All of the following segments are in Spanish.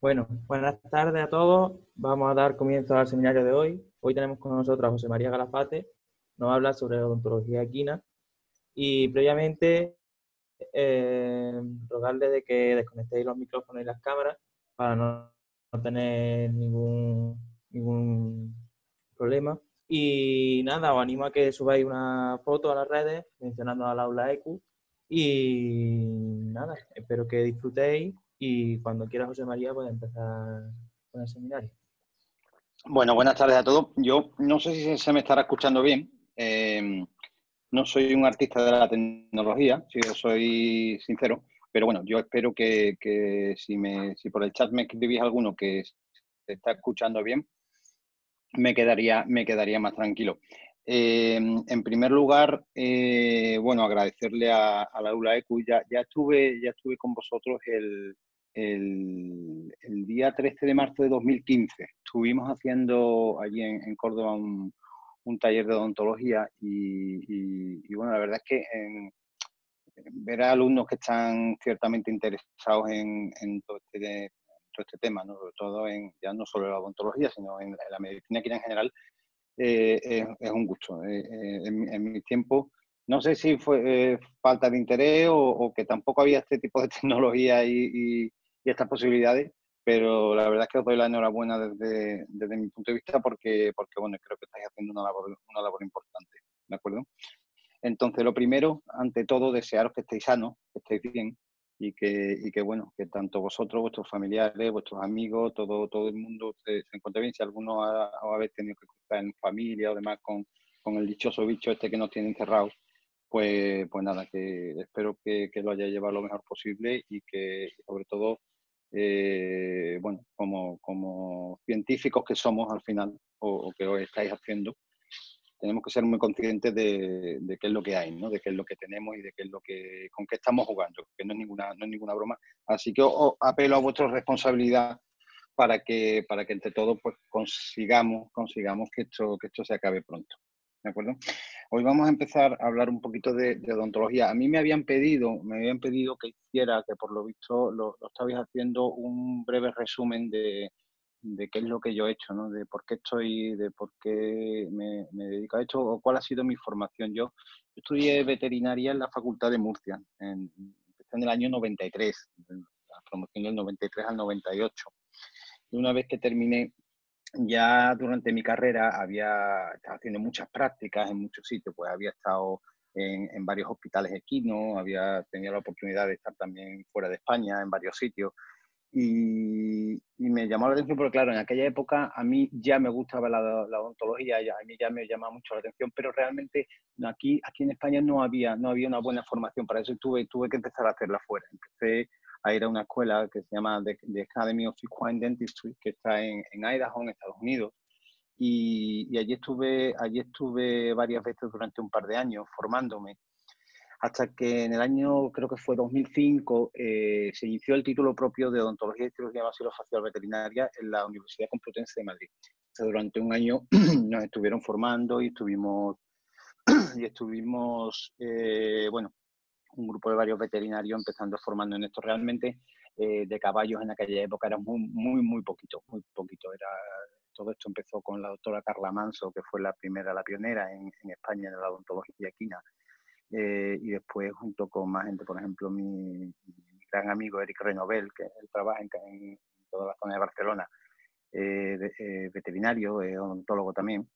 Bueno, buenas tardes a todos. Vamos a dar comienzo al seminario de hoy. Hoy tenemos con nosotros a José María Galafate. Nos habla sobre odontología equina y previamente rogarle de que desconectéis los micrófonos y las cámaras para no tener ningún problema. Y nada, os animo a que subáis una foto a las redes mencionando al aula EQ. Y nada, espero que disfrutéis y cuando quiera José María puede empezar con el seminario. Bueno, buenas tardes a todos. Yo no sé si se me estará escuchando bien. No soy un artista de la tecnología, si os soy sincero, pero bueno, yo espero que si por el chat me escribís alguno que se está escuchando bien, me quedaría más tranquilo. En primer lugar, bueno, agradecerle al Aula EQ. Ya estuve con vosotros el día 13 de marzo de 2015. Estuvimos haciendo allí en Córdoba un taller de odontología y bueno, la verdad es que ver a alumnos que están ciertamente interesados en todo este tema, ¿no? Sobre todo ya no solo en la odontología, sino en la medicina aquí en general, es un gusto. En mi tiempo, no sé si fue falta de interés o que tampoco había este tipo de tecnología y estas posibilidades, pero la verdad es que os doy la enhorabuena desde mi punto de vista porque bueno, creo que estáis haciendo una labor importante, ¿de acuerdo? Entonces, lo primero, ante todo, desearos que estéis sanos, que estéis bien y que bueno, que tanto vosotros, vuestros familiares, vuestros amigos, todo el mundo se encuentre bien. Si alguno habéis tenido que cruzar en familia o demás con el dichoso bicho este que nos tiene encerrados, pues nada, que espero que lo hayáis llevado lo mejor posible y que, sobre todo, bueno, como científicos que somos al final, o que os estáis haciendo, tenemos que ser muy conscientes de qué es lo que hay, ¿no? De qué es lo que tenemos y de qué es con qué estamos jugando, que no es ninguna broma. Así que os apelo a vuestra responsabilidad para que entre todos pues consigamos que esto se acabe pronto. ¿De acuerdo? Hoy vamos a empezar a hablar un poquito de odontología. A mí me habían pedido que hiciera, que por lo visto lo estabais haciendo, un breve resumen de qué es lo que yo he hecho, ¿no? De por qué de por qué me dedico a esto o cuál ha sido mi formación. Yo estudié veterinaria en la Facultad de Murcia, empecé en el año 93, la promoción del 93 al 98. Y una vez que terminé, ya durante mi carrera estaba haciendo muchas prácticas en muchos sitios, pues había estado en varios hospitales equinos, había tenido la oportunidad de estar también fuera de España, en varios sitios, y me llamó la atención porque, claro, en aquella época a mí ya me gustaba la odontología, a mí ya me llamaba mucho la atención, pero realmente aquí en España no había una buena formación para eso y tuve que empezar a hacerla fuera. Empecé a ir a una escuela que se llama The Academy of Equine Dentistry, que está en Idaho, en Estados Unidos, y allí estuve varias veces durante un par de años formándome, hasta que en el año, creo que fue 2005, se inició el título propio de Odontología y Cirugía Maxilofacial Veterinaria en la Universidad Complutense de Madrid. Entonces, durante un año nos estuvieron formando y estuvimos, bueno, un grupo de varios veterinarios empezando formando en esto. Realmente, de caballos en aquella época era muy, muy, muy poquito, muy poquito. Todo esto empezó con la doctora Carla Manso, que fue la pionera en España en la odontología equina. Y después, junto con más gente, por ejemplo, mi gran amigo Eric Renovel, que él trabaja en toda la zona de Barcelona, veterinario, odontólogo también,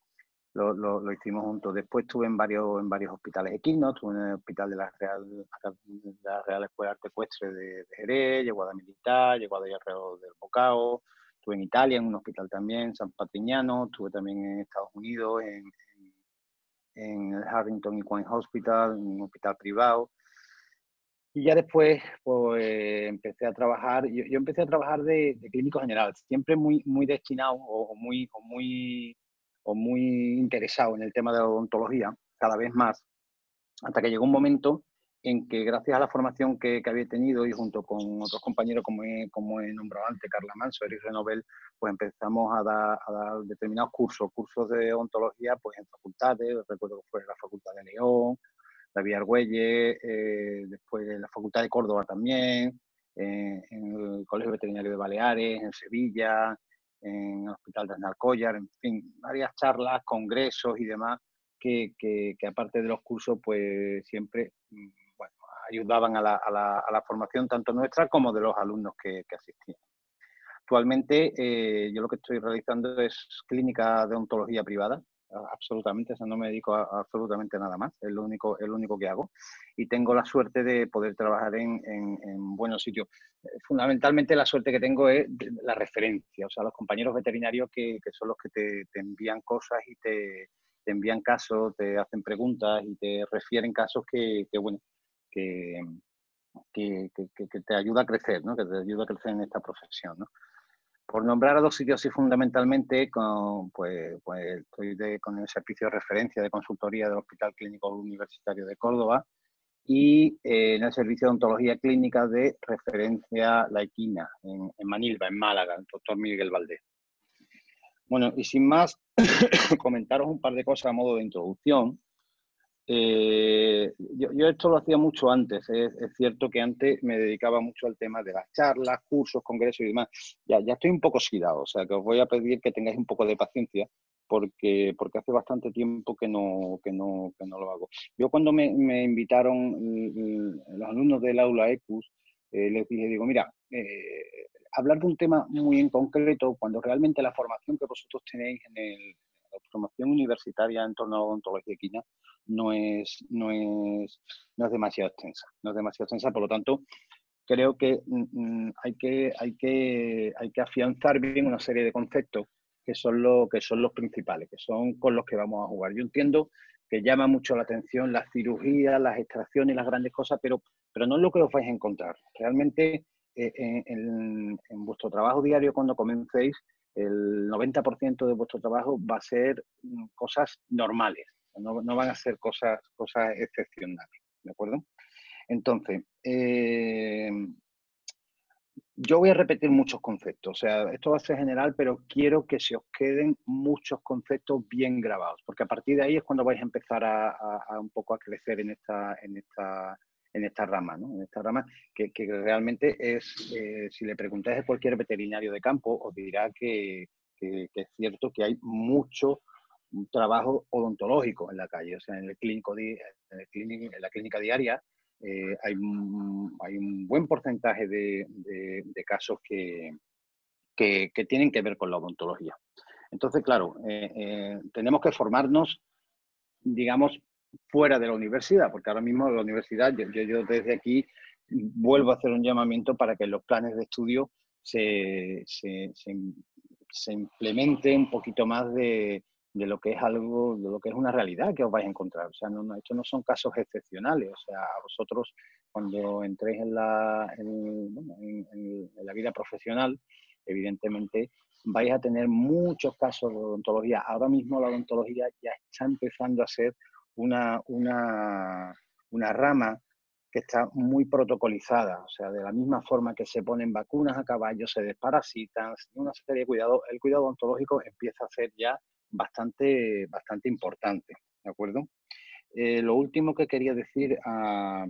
lo hicimos juntos. Después estuve en varios hospitales equinos, estuve en el hospital de la Real Escuela de Arte Ecuestre de Jerez, Guardia Militar, Guardia del Bocao, estuve en Italia, en un hospital también, San Patrignano, estuve también en Estados Unidos, en el Harrington Equine Hospital, un hospital privado. Y ya después, pues, empecé a trabajar. Yo empecé a trabajar de clínico general, siempre muy, muy destinado o muy interesado en el tema de la odontología, cada vez más, hasta que llegó un momento en que, gracias a la formación que había tenido y junto con otros compañeros, como he nombrado antes, Carla Manso, Eric Renovel, pues empezamos a dar determinados cursos de odontología, pues en facultades. Recuerdo que fue en la Facultad de León, David Argüelles, después en la Facultad de Córdoba también, en el Colegio Veterinario de Baleares, en Sevilla, en el Hospital de Aznalcóllar, en fin, varias charlas, congresos y demás que aparte de los cursos, pues siempre bueno, ayudaban a la formación tanto nuestra como de los alumnos que asistían. Actualmente yo lo que estoy realizando es clínica de ontología privada, absolutamente, o sea, no me dedico a absolutamente nada más, es lo único que hago y tengo la suerte de poder trabajar en buenos sitios. Fundamentalmente la suerte que tengo es la referencia, o sea, los compañeros veterinarios que son los que te envían cosas y te envían casos, te hacen preguntas y te refieren casos bueno, que, que te ayuda a crecer, ¿no? Que te ayuda a crecer en esta profesión, ¿no? Por nombrar a dos sitios así fundamentalmente, pues estoy con el servicio de referencia de consultoría del Hospital Clínico Universitario de Córdoba y en el servicio de odontología clínica de referencia La Equina, en Manilva, en Málaga, el doctor Miguel Valdés. Bueno, y sin más, comentaros un par de cosas a modo de introducción. Yo esto lo hacía mucho antes, es cierto que antes me dedicaba mucho al tema de las charlas, cursos, congresos y demás. Ya estoy un poco oxidado, o sea que os voy a pedir que tengáis un poco de paciencia porque hace bastante tiempo que no lo hago. Yo cuando me invitaron los alumnos del aula ECUS, les dije, digo, mira, hablar de un tema muy en concreto cuando realmente la formación que vosotros tenéis la formación universitaria en torno a la odontología equina no es demasiado extensa. No es demasiado extensa, por lo tanto, creo que hay que afianzar bien una serie de conceptos que son los principales, que son con los que vamos a jugar. Yo entiendo que llama mucho la atención las cirugías, las extracciones, las grandes cosas, pero no es lo que os vais a encontrar. Realmente, en vuestro trabajo diario, cuando comencéis, el 90% de vuestro trabajo va a ser cosas normales, no van a ser cosas excepcionales, ¿de acuerdo? Entonces, yo voy a repetir muchos conceptos, o sea, esto va a ser general, pero quiero que se os queden muchos conceptos bien grabados, porque a partir de ahí es cuando vais a empezar a un poco a crecer en esta rama, ¿no? En esta rama que realmente es, si le preguntáis a cualquier veterinario de campo, os dirá que es cierto que hay mucho trabajo odontológico en la calle, o sea, en la clínica diaria hay un buen porcentaje de casos que tienen que ver con la odontología. Entonces, claro, tenemos que formarnos, digamos, fuera de la universidad, porque ahora mismo en la universidad, yo desde aquí vuelvo a hacer un llamamiento para que los planes de estudio se implemente un poquito más de lo que es algo, de lo que es una realidad que os vais a encontrar. O sea, estos no son casos excepcionales. O sea, a vosotros cuando entréis en la vida profesional, evidentemente vais a tener muchos casos de odontología. Ahora mismo la odontología ya está empezando a ser una rama que está muy protocolizada, o sea, de la misma forma que se ponen vacunas a caballos, se desparasitan, una serie de cuidados, el cuidado odontológico empieza a ser ya bastante importante, ¿de acuerdo? Lo último que quería decir a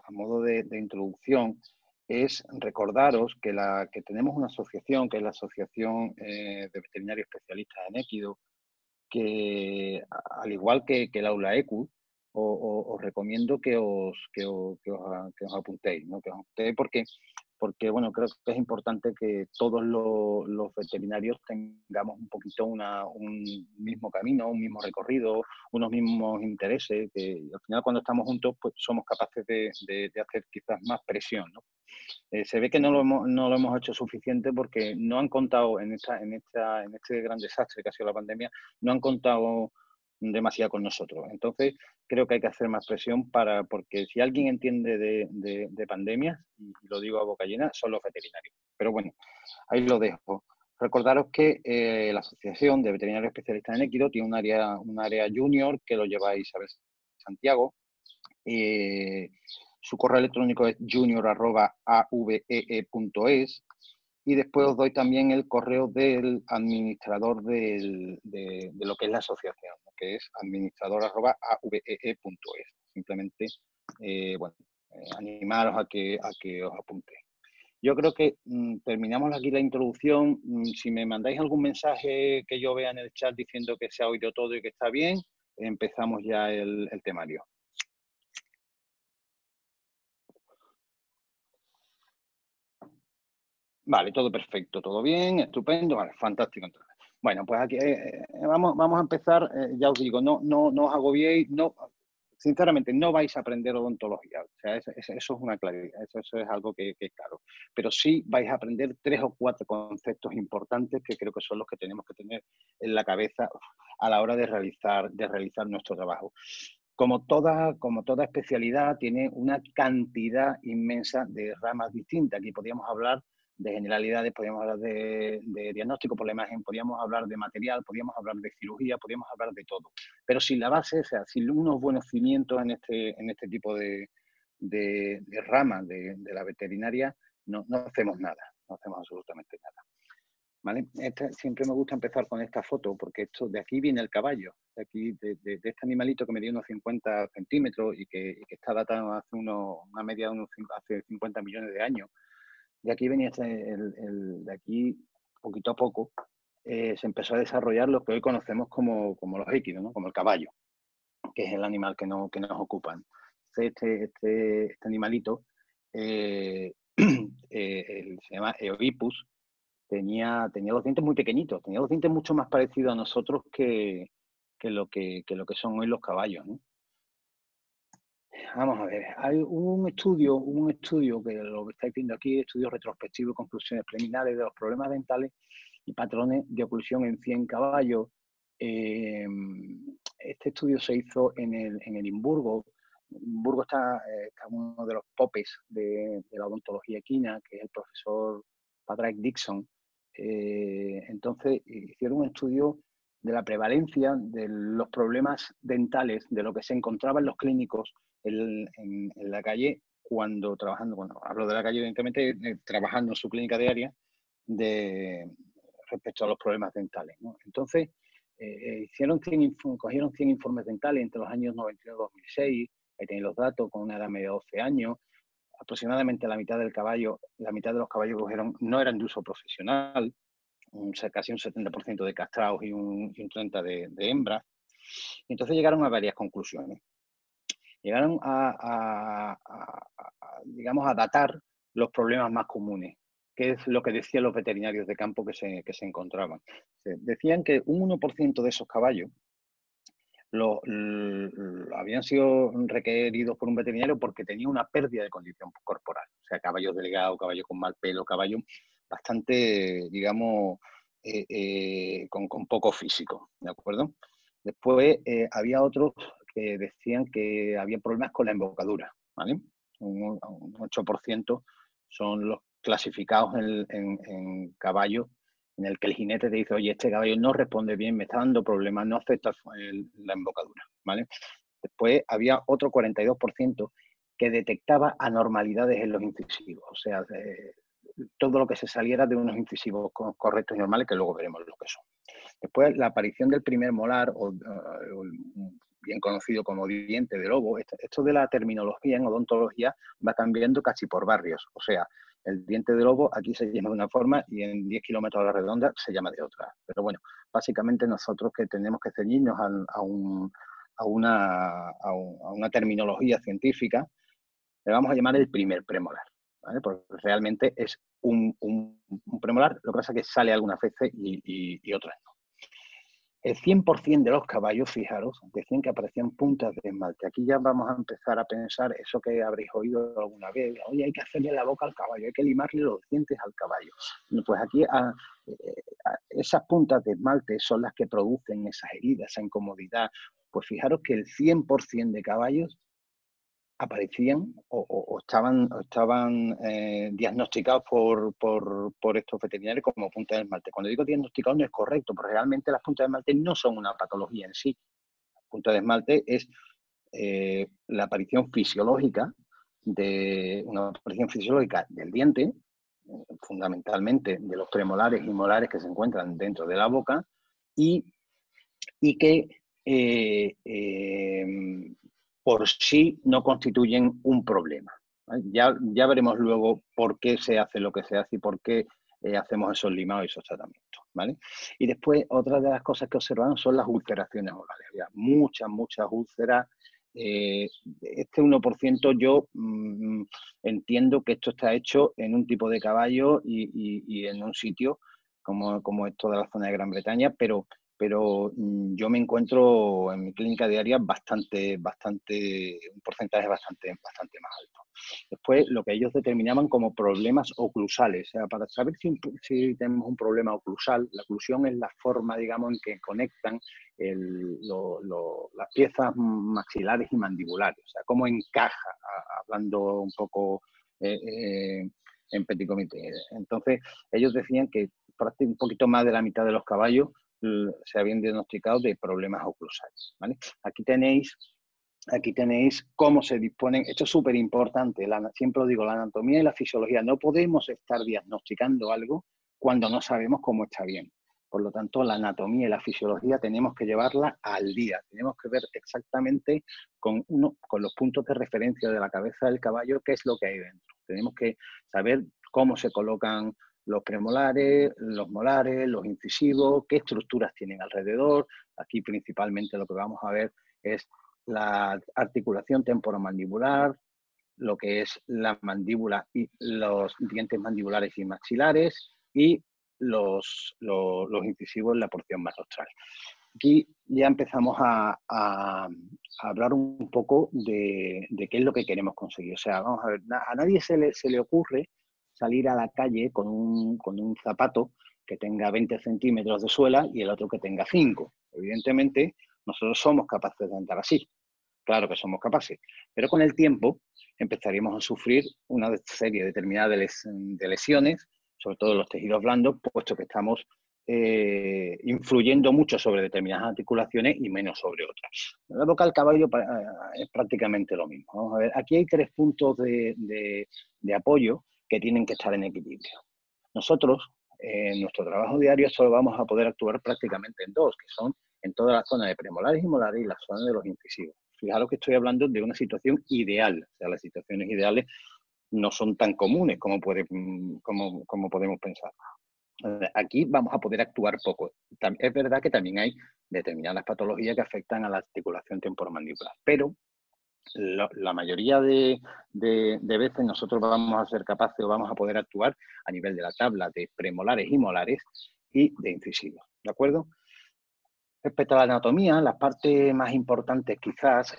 modo de introducción es recordaros que tenemos una asociación, que es la Asociación de Veterinarios Especialistas en Équido, que al igual que el aula ECU, os recomiendo que os apuntéis, ¿no? Que os apuntéis porque bueno, creo que es importante que todos los veterinarios tengamos un poquito un mismo camino, un mismo recorrido, unos mismos intereses, que al final cuando estamos juntos pues somos capaces de hacer quizás más presión, ¿no? Se ve que no lo hemos hecho suficiente porque no han contado en este gran desastre que ha sido la pandemia, no han contado demasiado con nosotros. Entonces, creo que hay que hacer más presión porque si alguien entiende de pandemias, y lo digo a boca llena, son los veterinarios. Pero bueno, ahí lo dejo. Recordaros que la Asociación de Veterinarios Especialistas en Équido tiene un área junior que lo lleva Isabel Santiago. Su correo electrónico es junior@avee.es y después os doy también el correo del administrador de lo que es la asociación, ¿no? Que es administrador@avee.es. Simplemente, bueno, animaros a que os apuntéis. Yo creo que terminamos aquí la introducción. Si me mandáis algún mensaje que yo vea en el chat diciendo que se ha oído todo y que está bien, empezamos ya el temario. Vale, todo perfecto, todo bien, estupendo, vale, fantástico. Entonces. Bueno, pues aquí vamos a empezar. Ya os digo, no os agobiéis, sinceramente, no vais a aprender odontología. O sea, eso es una claridad, eso es algo que es claro. Pero sí vais a aprender 3 o 4 conceptos importantes que creo que son los que tenemos que tener en la cabeza a la hora de realizar nuestro trabajo. Como toda especialidad, tiene una cantidad inmensa de ramas distintas. Aquí podríamos hablar de generalidades, podríamos hablar de diagnóstico por la imagen, podríamos hablar de material, podríamos hablar de cirugía, podríamos hablar de todo. Pero sin la base, o sea, sin unos buenos cimientos en este tipo de ramas de la veterinaria, no hacemos nada, no hacemos absolutamente nada. ¿Vale? Siempre me gusta empezar con esta foto porque de aquí viene el caballo, de este animalito que medía unos 50 centímetros y que está datado hace una media de hace 50 millones de años. De aquí venía de aquí, poquito a poco, se empezó a desarrollar lo que hoy conocemos como los equinos, ¿no? Como el caballo, que es el animal que nos ocupan. Este animalito se llama Eohippus, tenía los dientes muy pequeñitos, tenía los dientes mucho más parecidos a nosotros que lo que son hoy los caballos, ¿no? Vamos a ver, hubo un estudio que lo estáis viendo aquí, estudio retrospectivo y conclusiones preliminares de los problemas dentales y patrones de oclusión en 100 caballos. Este estudio se hizo en Edimburgo. Edimburgo está uno de los popes de la odontología equina, que es el profesor Padraig Dixon. Entonces hicieron un estudio de la prevalencia de los problemas dentales, de lo que se encontraba en los clínicos en la calle cuando hablo de la calle, evidentemente, trabajando en su clínica diaria respecto a los problemas dentales, ¿no? Entonces, cogieron 100 informes dentales entre los años 91 y 2006, ahí tenéis los datos, con una edad media de 12 años, aproximadamente la mitad de los caballos que cogieron no eran de uso profesional, casi un 70% de castrados y un 30% de hembras. Y entonces llegaron a varias conclusiones. Llegaron digamos, a datar los problemas más comunes, que es lo que decían los veterinarios de campo que se encontraban. Decían que un 1% de esos caballos habían sido requeridos por un veterinario porque tenía una pérdida de condición corporal. O sea, caballos delgados, caballos con mal pelo, caballos bastante, digamos, con poco físico, ¿de acuerdo? Después había otros que decían que había problemas con la embocadura, ¿vale? Un 8% son los clasificados en caballos en el que el jinete te dice, oye, este caballo no responde bien, me está dando problemas, no acepta la embocadura, ¿vale? Después había otro 42% que detectaba anormalidades en los incisivos, o sea, todo lo que se saliera de unos incisivos correctos y normales, que luego veremos lo que son. Después, la aparición del primer molar, o bien conocido como diente de lobo, esto de la terminología en odontología va cambiando casi por barrios. O sea, el diente de lobo aquí se llama de una forma y en 10 kilómetros a la redonda se llama de otra. Pero bueno, básicamente nosotros que tenemos que ceñirnos a una terminología científica, le vamos a llamar el primer premolar, ¿vale? Porque realmente es un premolar, lo que pasa es que sale algunas veces y otras no. El 100% de los caballos, fijaros, decían que aparecían puntas de esmalte. Aquí ya vamos a empezar a pensar eso que habréis oído alguna vez. Oye, hay que hacerle la boca al caballo, hay que limarle los dientes al caballo. Pues aquí esas puntas de esmalte son las que producen esas heridas, esa incomodidad. Pues fijaros que el 100% de caballos aparecían o estaban diagnosticados por estos veterinarios como puntas de esmalte. Cuando digo diagnosticados no es correcto, porque realmente las puntas de esmalte no son una patología en sí. La punta de esmalte es la aparición fisiológica del diente, fundamentalmente de los premolares y molares que se encuentran dentro de la boca y que por sí no constituyen un problema, Ya veremos luego por qué se hace lo que se hace y por qué hacemos esos limados y esos tratamientos, ¿vale? Y después, otra de las cosas que observamos son las ulceraciones orales. Había muchas úlceras. Este 1% yo entiendo que esto está hecho en un tipo de caballo y en un sitio como es toda la zona de Gran Bretaña, pero yo me encuentro en mi clínica diaria un porcentaje bastante más alto. Después, lo que ellos determinaban como problemas oclusales. O sea, para saber si tenemos un problema oclusal, la oclusión es la forma, digamos, en que conectan las piezas maxilares y mandibulares. O sea, cómo encaja, hablando un poco en petit comité. Entonces, ellos decían que un poquito más de la mitad de los caballos se habían diagnosticado de problemas oclusales, ¿vale? Aquí tenéis cómo se disponen. Esto es súper importante, siempre lo digo, la anatomía y la fisiología. No podemos estar diagnosticando algo cuando no sabemos cómo está bien. Por lo tanto, la anatomía y la fisiología tenemos que llevarla al día. Tenemos que ver exactamente con los puntos de referencia de la cabeza del caballo qué es lo que hay dentro. Tenemos que saber cómo se colocan los premolares, los molares, los incisivos, qué estructuras tienen alrededor. Aquí principalmente lo que vamos a ver es la articulación temporomandibular, lo que es la mandíbula y los dientes mandibulares y maxilares y los incisivos en la porción más rostral. Aquí ya empezamos a hablar un poco de qué es lo que queremos conseguir. O sea, vamos a ver, a nadie se le ocurre salir a la calle con un zapato que tenga 20 centímetros de suela y el otro que tenga 5. Evidentemente, nosotros somos capaces de andar así. Claro que somos capaces, pero con el tiempo empezaríamos a sufrir una serie determinada de lesiones, sobre todo en los tejidos blandos, puesto que estamos influyendo mucho sobre determinadas articulaciones y menos sobre otras. En la boca del caballo es prácticamente lo mismo. Vamos a ver, aquí hay 3 puntos de apoyo que tienen que estar en equilibrio. Nosotros, en nuestro trabajo diario, solo vamos a poder actuar prácticamente en 2, que son en toda la zona de premolares y molares y la zona de los incisivos. Fijaros que estoy hablando de una situación ideal. O sea, las situaciones ideales no son tan comunes como podemos pensar. Aquí vamos a poder actuar poco. Es verdad que también hay determinadas patologías que afectan a la articulación temporomandibular, pero la mayoría de veces nosotros vamos a ser capaces o vamos a poder actuar a nivel de la tabla de premolares y molares y de incisivos, ¿de acuerdo? Respecto a la anatomía, las partes más importantes quizás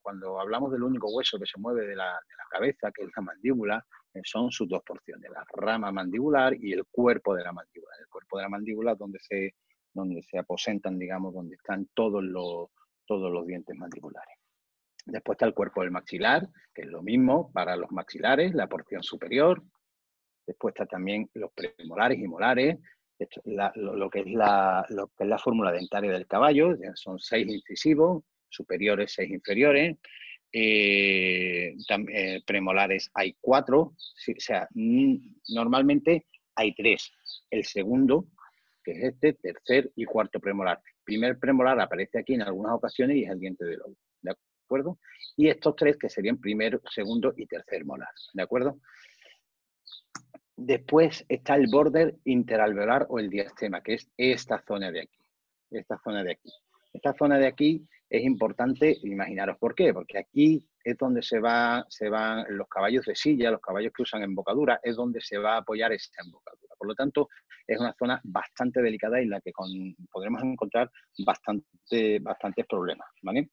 cuando hablamos del único hueso que se mueve de la cabeza, que es la mandíbula, son sus 2 porciones, la rama mandibular y el cuerpo de la mandíbula. El cuerpo de la mandíbula es donde se aposentan, digamos, donde están todos los dientes mandibulares. Después está el cuerpo del maxilar, que es lo mismo para los maxilares, la porción superior. Después está también los premolares y molares, lo que es la fórmula dentaria del caballo, son 6 incisivos, superiores 6 inferiores, premolares hay 4, o sea, normalmente hay 3. El segundo, que es este, tercer y cuarto premolar. Primer premolar aparece aquí en algunas ocasiones y es el diente del ojo, ¿de acuerdo? Y estos 3 que serían primero, segundo y tercer molar, ¿de acuerdo? Después está el border interalveolar o el diastema, que es esta zona de aquí. Esta zona de aquí. Esta zona de aquí es importante, imaginaros por qué, porque aquí es donde se van los caballos de silla, los caballos que usan embocadura, es donde se va a apoyar esta embocadura. Por lo tanto, es una zona bastante delicada en la que podremos encontrar bastantes problemas, ¿vale?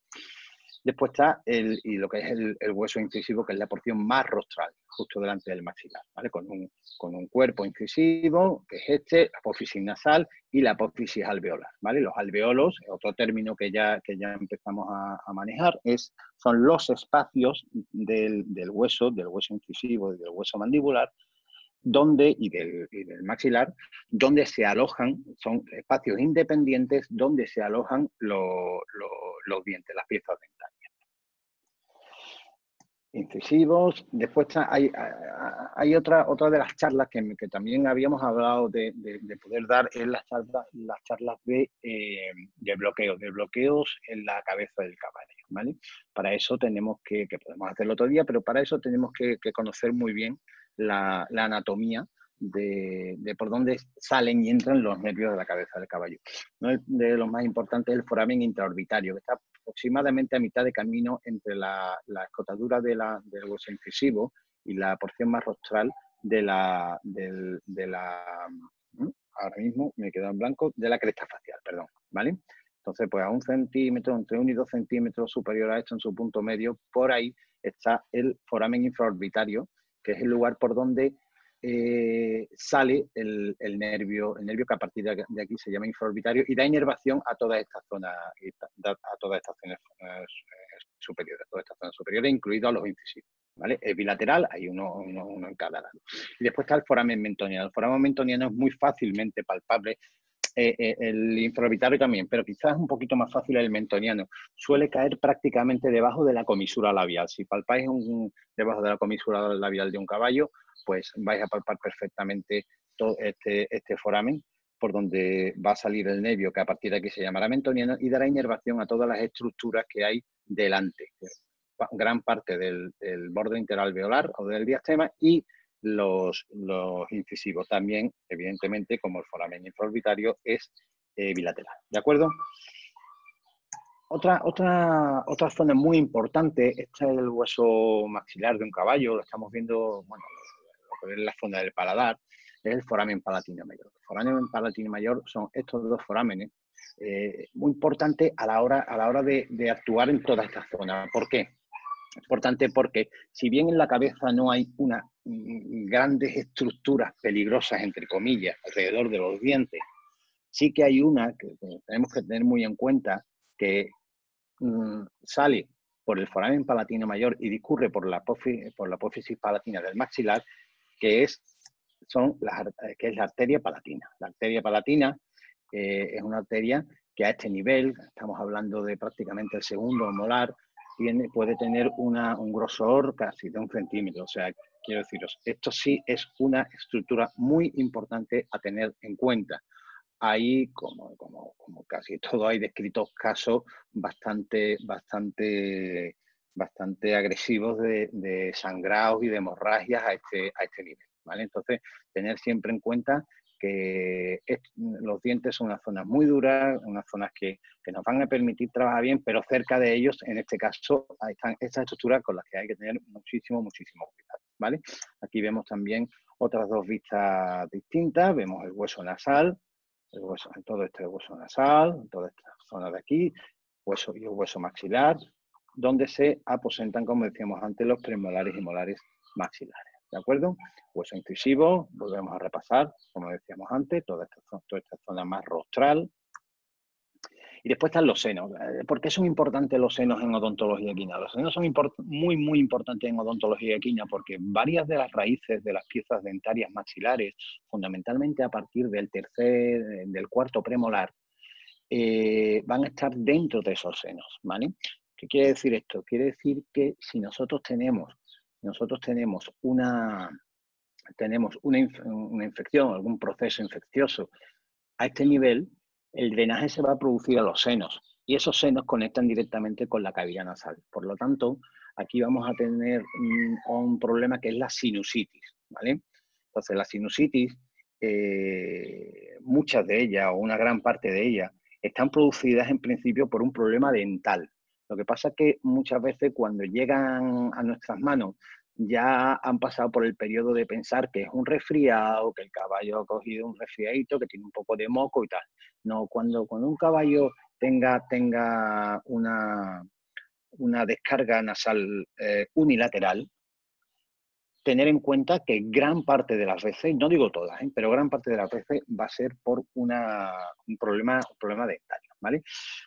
Después está lo que es el hueso incisivo, que es la porción más rostral, justo delante del maxilar, ¿vale? Con un cuerpo incisivo, que es este, la apófisis nasal y la apófisis alveolar, ¿vale? Los alveolos, otro término que ya empezamos a manejar, son los espacios del hueso incisivo y del hueso mandibular, y del maxilar, donde se alojan, son espacios independientes donde se alojan los dientes, las piezas dentarias. incisivos. Después hay otra de las charlas que también habíamos hablado de poder dar, es las charlas de bloqueos en la cabeza del caballo, ¿vale? Para eso tenemos que podemos hacerlo otro día, pero para eso tenemos que conocer muy bien la anatomía de por dónde salen y entran los nervios de la cabeza del caballo. Uno de los más importantes es el foramen intraorbitario, que está aproximadamente a mitad de camino entre la escotadura del hueso incisivo y la porción más rostral ahora mismo me he quedado en blanco, de la cresta facial, perdón, ¿vale? Entonces, pues a 1 centímetro, entre 1 y 2 centímetros superior a esto en su punto medio, por ahí está el foramen infraorbitario, que es el lugar por donde sale el nervio que a partir de aquí se llama infraorbitario y da inervación a todas estas zonas, superiores, incluidos a los incisivos, ¿vale? Es bilateral, hay uno en cada lado. Y después está el foramen mentoniano. El foramen mentoniano es muy fácilmente palpable, el infraorbitario también, pero quizás un poquito más fácil el mentoniano. Suele caer prácticamente debajo de la comisura labial. Si palpáis debajo de la comisura labial de un caballo, pues vais a palpar perfectamente todo este foramen por donde va a salir el nervio, que a partir de aquí se llamará mentoniano, y dará inervación a todas las estructuras que hay delante. Gran parte del borde interalveolar o del diastema y los incisivos. También, evidentemente, como el foramen infraorbitario es bilateral. ¿De acuerdo? Otra zona muy importante, este es el hueso maxilar de un caballo, lo estamos viendo, bueno, lo que es la zona del paladar, es el foramen palatino mayor. El foramen palatino mayor son estos dos forámenes muy importantes a la hora de actuar en toda esta zona. ¿Por qué? Es importante porque si bien en la cabeza no hay unas grandes estructuras peligrosas, entre comillas, alrededor de los dientes, sí que hay una que tenemos que tener muy en cuenta, que sale por el foramen palatino mayor y discurre por la apófisis palatina del maxilar, que es la arteria palatina. La arteria palatina es una arteria que a este nivel, estamos hablando de prácticamente el segundo molar, puede tener un grosor casi de 1 centímetro. O sea, quiero deciros, esto sí es una estructura muy importante a tener en cuenta. Ahí, como casi todo, hay descritos casos bastante agresivos de sangrados y de hemorragias a este nivel, ¿vale? Entonces, tener siempre en cuenta que los dientes son unas zonas muy duras, unas zonas que nos van a permitir trabajar bien, pero cerca de ellos, en este caso, están estas estructuras con las que hay que tener muchísimo cuidado, ¿vale? Aquí vemos también otras dos vistas distintas, vemos el hueso nasal, todo este hueso nasal, toda esta zona de aquí, hueso y el hueso maxilar, donde se aposentan, como decíamos antes, los premolares y molares maxilares. ¿De acuerdo? Hueso incisivo, volvemos a repasar, como decíamos antes, toda esta zona más rostral. Y después están los senos. ¿Por qué son importantes los senos en odontología equina? Los senos son muy importantes en odontología equina porque varias de las raíces de las piezas dentarias maxilares, fundamentalmente a partir del cuarto premolar, van a estar dentro de esos senos, ¿vale? ¿Qué quiere decir esto? Quiere decir que si nosotros tenemos una infección, algún proceso infeccioso a este nivel, el drenaje se va a producir a los senos y esos senos conectan directamente con la cavidad nasal. Por lo tanto, aquí vamos a tener un problema que es la sinusitis, ¿vale? Entonces, la sinusitis, muchas de ellas o una gran parte de ellas están producidas en principio por un problema dental. Lo que pasa es que muchas veces cuando llegan a nuestras manos ya han pasado por el periodo de pensar que es un resfriado, que el caballo ha cogido un resfriadito, que tiene un poco de moco y tal. No, cuando un caballo tenga una descarga nasal unilateral, tener en cuenta que gran parte de las veces, no digo todas, pero gran parte de las veces va a ser por un problema dentario, ¿vale?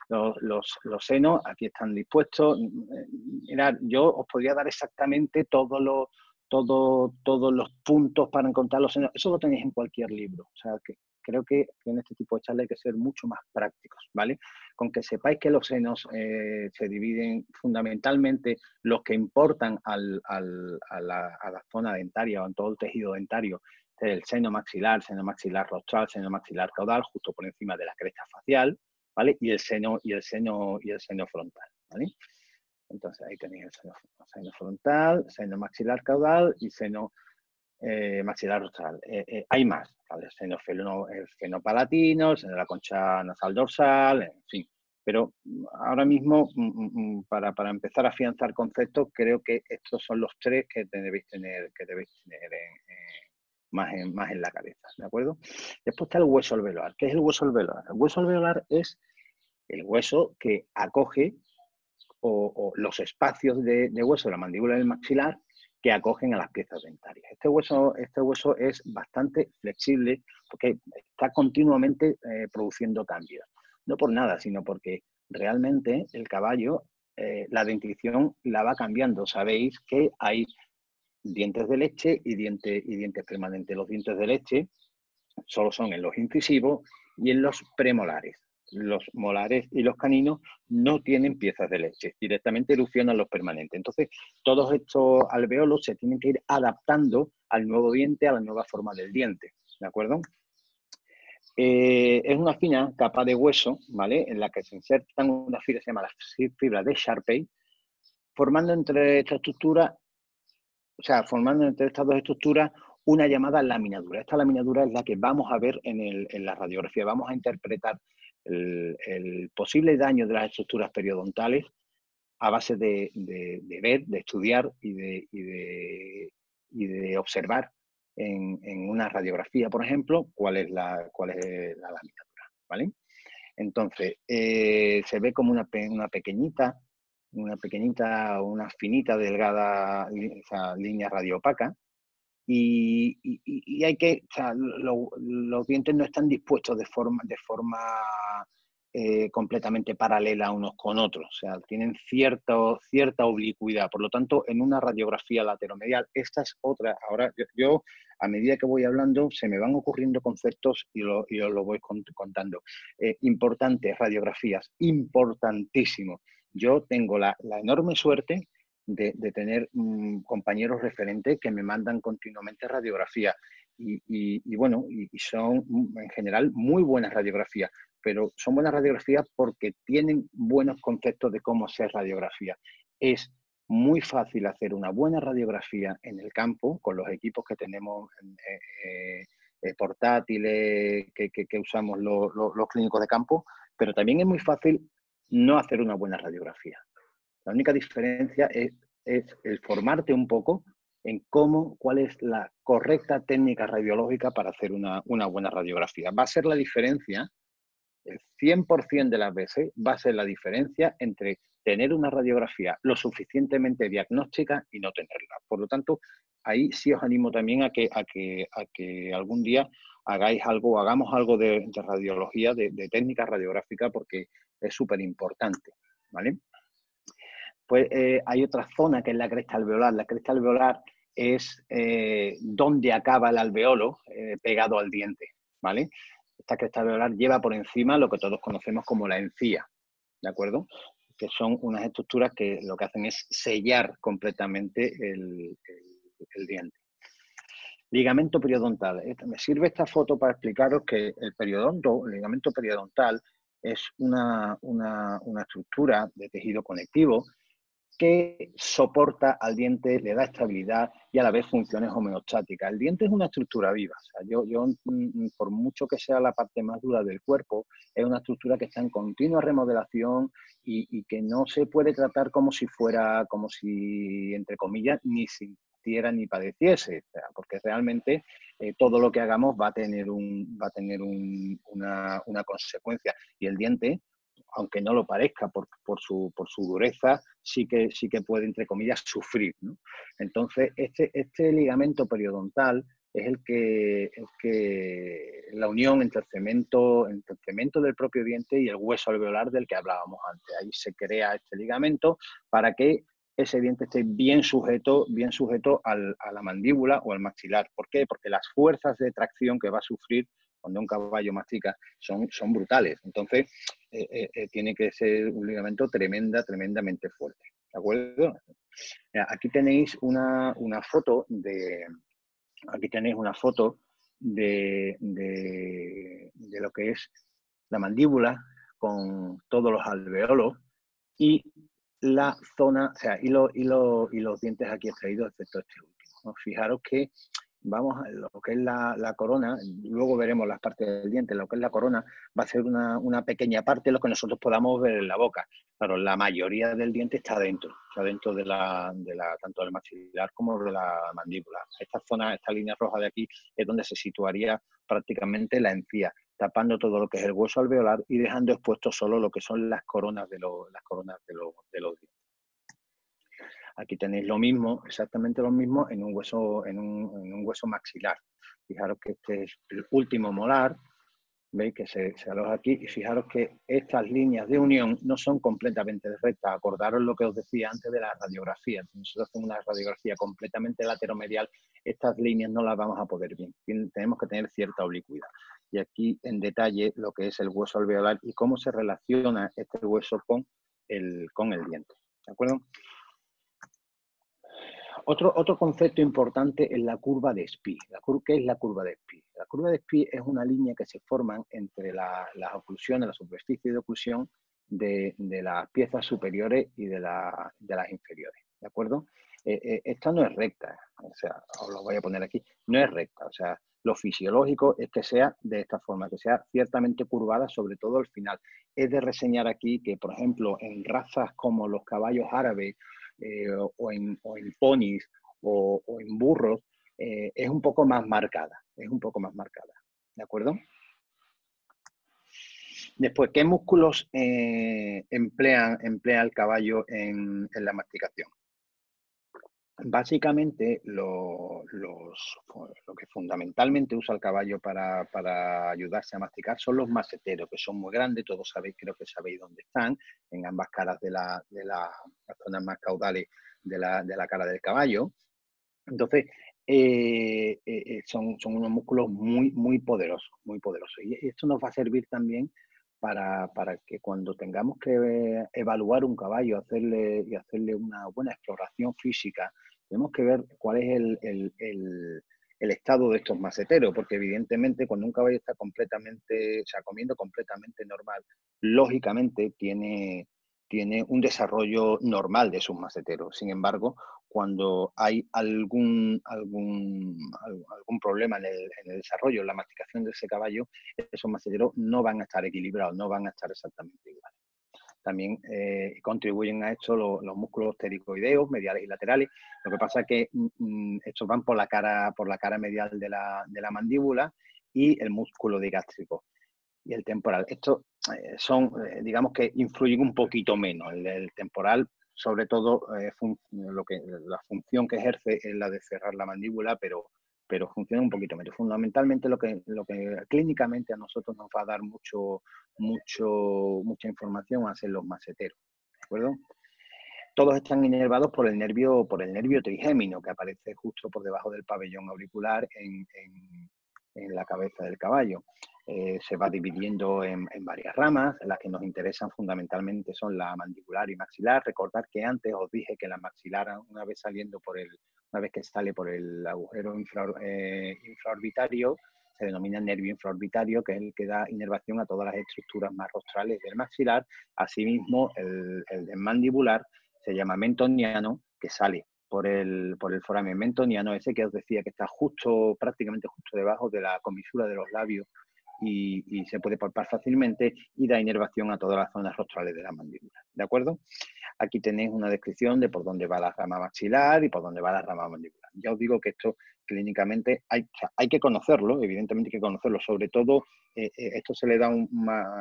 Los senos aquí están dispuestos. Mirad, yo os podría dar exactamente todos los puntos para encontrar los senos. Eso lo tenéis en cualquier libro. O sea, que creo que en este tipo de charla hay que ser mucho más prácticos, ¿vale? con que sepáis que los senos se dividen fundamentalmente los que importan a la zona dentaria o en todo el tejido dentario, el seno maxilar rostral, seno maxilar caudal, justo por encima de la cresta facial, ¿vale? Y el seno frontal, ¿vale? Entonces ahí tenéis el seno frontal, seno maxilar caudal y seno maxilar rostral. Hay más, ¿vale? El seno palatino, el seno de la concha nasal dorsal, en fin. Pero ahora mismo, para empezar a afianzar conceptos, creo que estos son los tres que debéis tener más en la cabeza, ¿de acuerdo? Después está el hueso alveolar. ¿Qué es el hueso alveolar? El hueso alveolar es el hueso que acoge o los espacios de hueso de la mandíbula y del maxilar que acogen a las piezas dentarias. Este hueso es bastante flexible porque está continuamente produciendo cambios. No por nada, sino porque realmente el caballo, la dentición la va cambiando. Sabéis que hay dientes de leche y dientes permanentes. Los dientes de leche solo son en los incisivos y en los premolares. Los molares y los caninos no tienen piezas de leche, directamente erupcionan los permanentes. Entonces, todos estos alveolos se tienen que ir adaptando al nuevo diente, a la nueva forma del diente, ¿de acuerdo? Es una fina capa de hueso, ¿vale? En la que se insertan unas fibras que se llaman las fibras de Sharpey, formando entre estas dos estructuras una llamada laminadura. Esta laminadura es la que vamos a ver en la radiografía. Vamos a interpretar el posible daño de las estructuras periodontales a base de ver, de estudiar y de observar en una radiografía, por ejemplo, cuál es la laminadura, ¿vale? Entonces, se ve como una pequeñita, una finita, delgada, o sea, línea radiopaca, y hay que, o sea, los dientes no están dispuestos de forma completamente paralela unos con otros, o sea, tienen cierta oblicuidad. Por lo tanto, en una radiografía lateromedial, esta es otra. Ahora, yo a medida que voy hablando, se me van ocurriendo conceptos y os lo voy contando. Importantes radiografías, importantísimo. Yo tengo la enorme suerte de tener compañeros referentes que me mandan continuamente radiografías y bueno, y son en general muy buenas radiografías, pero son buenas radiografías porque tienen buenos conceptos de cómo hacer radiografía. Es muy fácil hacer una buena radiografía en el campo con los equipos que tenemos portátiles que usamos los clínicos de campo, pero también es muy fácil no hacer una buena radiografía. La única diferencia es el formarte un poco en cuál es la correcta técnica radiológica para hacer una buena radiografía. Va a ser la diferencia, el 100% de las veces, va a ser la diferencia entre tener una radiografía lo suficientemente diagnóstica y no tenerla. Por lo tanto, ahí sí os animo también a que algún día hagamos algo de radiología, de técnica radiográfica, porque es súper importante, ¿vale? Pues hay otra zona que es la cresta alveolar. La cresta alveolar es donde acaba el alveolo pegado al diente, ¿vale? Esta cresta alveolar lleva por encima lo que todos conocemos como la encía, ¿de acuerdo? Que son unas estructuras que lo que hacen es sellar completamente el diente. Ligamento periodontal. Me sirve esta foto para explicaros que el ligamento periodontal, es una estructura de tejido conectivo que soporta al diente, le da estabilidad y a la vez funciones homeostáticas. El diente es una estructura viva. O sea, yo, por mucho que sea la parte más dura del cuerpo, es una estructura que está en continua remodelación y que no se puede tratar como si, entre comillas, ni sintiera ni padeciese. O sea, porque realmente todo lo que hagamos va a tener una consecuencia. Y el diente, aunque no lo parezca por su dureza, sí que puede, entre comillas, sufrir, ¿no? Entonces, este ligamento periodontal es el que la unión entre el cemento del propio diente y el hueso alveolar del que hablábamos antes. Ahí se crea este ligamento para que ese diente esté bien sujeto a la mandíbula o al maxilar. ¿Por qué? Porque las fuerzas de tracción que va a sufrir cuando un caballo mastica son brutales. Entonces, tiene que ser un ligamento tremendamente fuerte. ¿De acuerdo? Aquí tenéis una foto de... Aquí tenéis una foto de lo que es la mandíbula con todos los alveolos y la zona, o sea, y los dientes aquí extraídos, excepto este último, ¿no? Fijaros que vamos a lo que es la corona, luego veremos las partes del diente, lo que es la corona va a ser una pequeña parte de lo que nosotros podamos ver en la boca. Claro, la mayoría del diente está dentro de tanto del maxilar como de la mandíbula. Esta zona, esta línea roja de aquí, es donde se situaría prácticamente la encía, tapando todo lo que es el hueso alveolar y dejando expuesto solo lo que son las coronas de los dientes. Aquí tenéis lo mismo, exactamente lo mismo en un hueso maxilar. Fijaros que este es el último molar, veis que se aloja aquí, y fijaros que estas líneas de unión no son completamente rectas. Acordaros lo que os decía antes de la radiografía. Si nosotros hacemos una radiografía completamente lateromedial, estas líneas no las vamos a poder ver. Tenemos que tener cierta oblicuidad. Y aquí en detalle lo que es el hueso alveolar y cómo se relaciona este hueso con el diente. ¿De acuerdo? Otro concepto importante es la curva de Spee. ¿Qué es la curva de Spee? La curva de Spee es una línea que se forma entre las oclusiones, la superficie de oclusión de las piezas superiores y de las inferiores. ¿De acuerdo? Esta no es recta, o sea, os lo voy a poner aquí, no es recta, o sea, lo fisiológico es que sea de esta forma, que sea ciertamente curvada, sobre todo al final. Es de reseñar aquí que, por ejemplo, en razas como los caballos árabes, o en ponis o en burros, es un poco más marcada, ¿de acuerdo? Después, ¿qué músculos emplea el caballo en la masticación? Básicamente, lo que fundamentalmente usa el caballo para ayudarse a masticar son los maseteros, que son muy grandes, todos sabéis, creo que sabéis dónde están, en ambas caras de las zonas más caudales de la cara del caballo. Entonces, son unos músculos muy poderosos, muy poderosos. Y esto nos va a servir también para que cuando tengamos que evaluar un caballo y hacerle una buena exploración física, tenemos que ver cuál es el estado de estos maseteros, porque evidentemente cuando un caballo está completamente, o sea, comiendo completamente normal, lógicamente tiene un desarrollo normal de sus maseteros. Sin embargo, cuando hay algún problema en el desarrollo, en la masticación de ese caballo, esos maseteros no van a estar equilibrados, no van a estar exactamente iguales. También contribuyen a esto los músculos ptericoideos, mediales y laterales. Lo que pasa es que estos van por la cara medial de la mandíbula y el músculo digástrico y el temporal. Estos son, digamos que influyen un poquito menos. El temporal, sobre todo, la función que ejerce es la de cerrar la mandíbula, pero funciona un poquito menos. Fundamentalmente lo que clínicamente a nosotros nos va a dar mucha información a ser los maseteros, ¿de acuerdo? Todos están inervados por el nervio trigémino, que aparece justo por debajo del pabellón auricular en la cabeza del caballo. Se va dividiendo en varias ramas. Las que nos interesan fundamentalmente son la mandibular y maxilar. Recordad que antes os dije que la maxilar, una vez que sale por el agujero infraorbitario, se denomina nervio infraorbitario, que es el que da inervación a todas las estructuras más rostrales del maxilar. Asimismo, el mandibular se llama mentoniano, que sale por el foramen mentoniano, ese que os decía que está prácticamente justo debajo de la comisura de los labios y se puede palpar fácilmente y da inervación a todas las zonas rostrales de la mandíbula. ¿De acuerdo? Aquí tenéis una descripción de por dónde va la rama maxilar y por dónde va la rama mandibular. Ya os digo que esto clínicamente hay que conocerlo, evidentemente hay que conocerlo, sobre todo esto se le da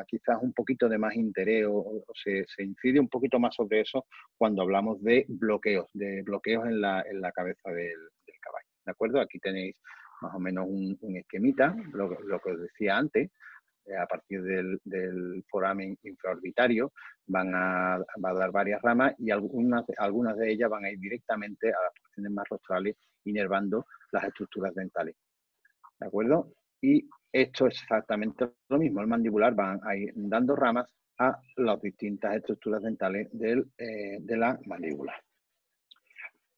quizás un poquito de más interés o se incide un poquito más sobre eso cuando hablamos de bloqueos en la cabeza del caballo. ¿De acuerdo? Aquí tenéis más o menos un esquemita, lo que os decía antes. A partir del foramen infraorbitario va a dar varias ramas y algunas de ellas van a ir directamente a las porciones más rostrales, inervando las estructuras dentales. ¿De acuerdo? Y esto es exactamente lo mismo. El mandibular van ahí dando ramas a las distintas estructuras dentales de la mandíbula.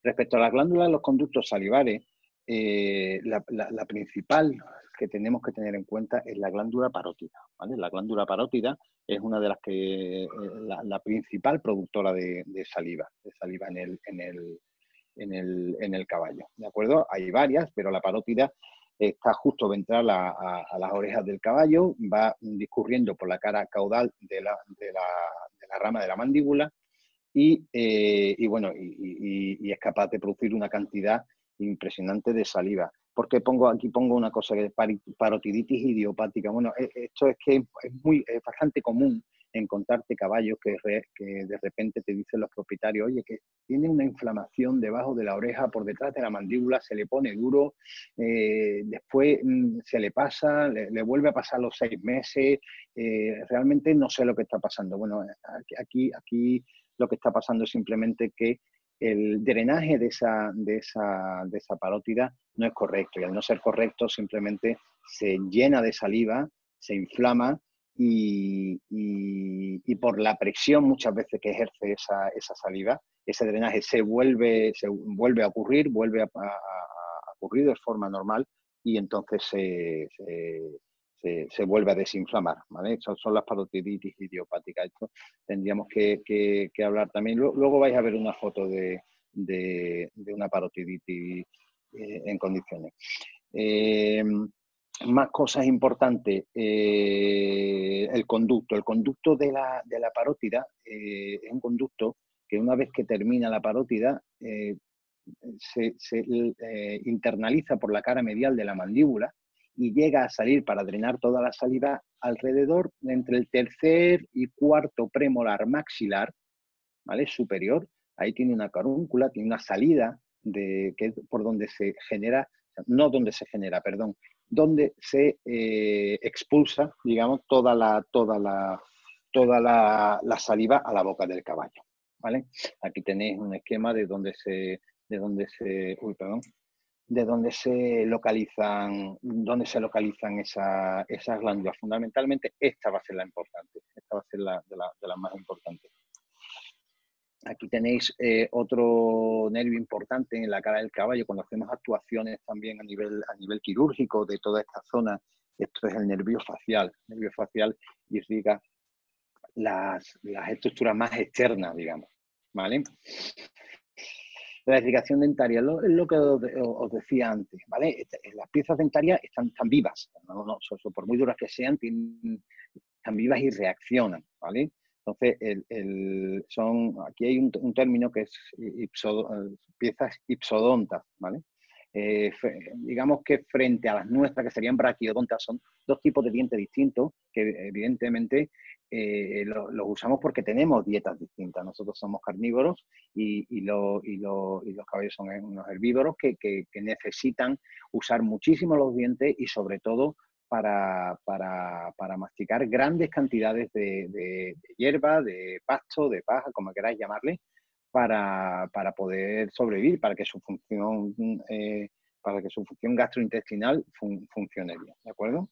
Respecto a las glándulas, los conductos salivares, la principal que tenemos que tener en cuenta es la glándula parótida, ¿vale? La glándula parótida es una de las que la principal productora de saliva en el caballo, ¿de acuerdo? Hay varias, pero la parótida está justo ventral a las orejas del caballo, va discurriendo por la cara caudal de la rama de la mandíbula y bueno, y es capaz de producir una cantidad impresionante de saliva. ¿Por qué aquí pongo una cosa que es parotiditis idiopática? Bueno, esto es que es bastante común encontrarte caballos que de repente te dicen los propietarios, oye, que tiene una inflamación debajo de la oreja, por detrás de la mandíbula, se le pone duro, después se le pasa, le vuelve a pasar los 6 meses, realmente no sé lo que está pasando. Bueno, aquí lo que está pasando es simplemente que el drenaje de esa parótida no es correcto, y al no ser correcto simplemente se llena de saliva, se inflama y por la presión muchas veces que ejerce esa saliva, ese drenaje se vuelve a ocurrir, ocurrir de forma normal, y entonces se vuelve a desinflamar, ¿vale? Son las parotiditis idiopáticas. Esto tendríamos que hablar también. Luego vais a ver una foto de una parotiditis en condiciones. Más cosas importantes. El conducto. El conducto de la parótida es un conducto que una vez que termina la parótida se internaliza por la cara medial de la mandíbula y llega a salir para drenar toda la saliva alrededor entre el tercer y cuarto premolar maxilar, ¿vale? Superior. Ahí tiene una carúncula, tiene una salida que es por donde se genera, no donde se genera, perdón, donde se expulsa, digamos, toda la saliva a la boca del caballo, ¿vale? Aquí tenéis un esquema de donde se localizan esas glándulas. Fundamentalmente esta va a ser la importante, esta va a ser de las más importantes. Aquí tenéis otro nervio importante en la cara del caballo cuando hacemos actuaciones también a nivel quirúrgico de toda esta zona. Esto es el nervio facial. El nervio facial irriga las estructuras más externas, digamos, ¿vale? La irrigación dentaria es lo que os decía antes, ¿vale? Las piezas dentarias están vivas, ¿no? Por muy duras que sean, están vivas y reaccionan, ¿vale? Entonces, aquí hay un término que es piezas ipsodontas, ¿vale? Digamos que frente a las nuestras, que serían braquiodontas, son dos tipos de dientes distintos que evidentemente los usamos porque tenemos dietas distintas. Nosotros somos carnívoros y los caballos son unos herbívoros que necesitan usar muchísimo los dientes y sobre todo para masticar grandes cantidades de hierba, de pasto, de paja, como queráis llamarle, para poder sobrevivir, para que su función gastrointestinal funcione bien, ¿de acuerdo?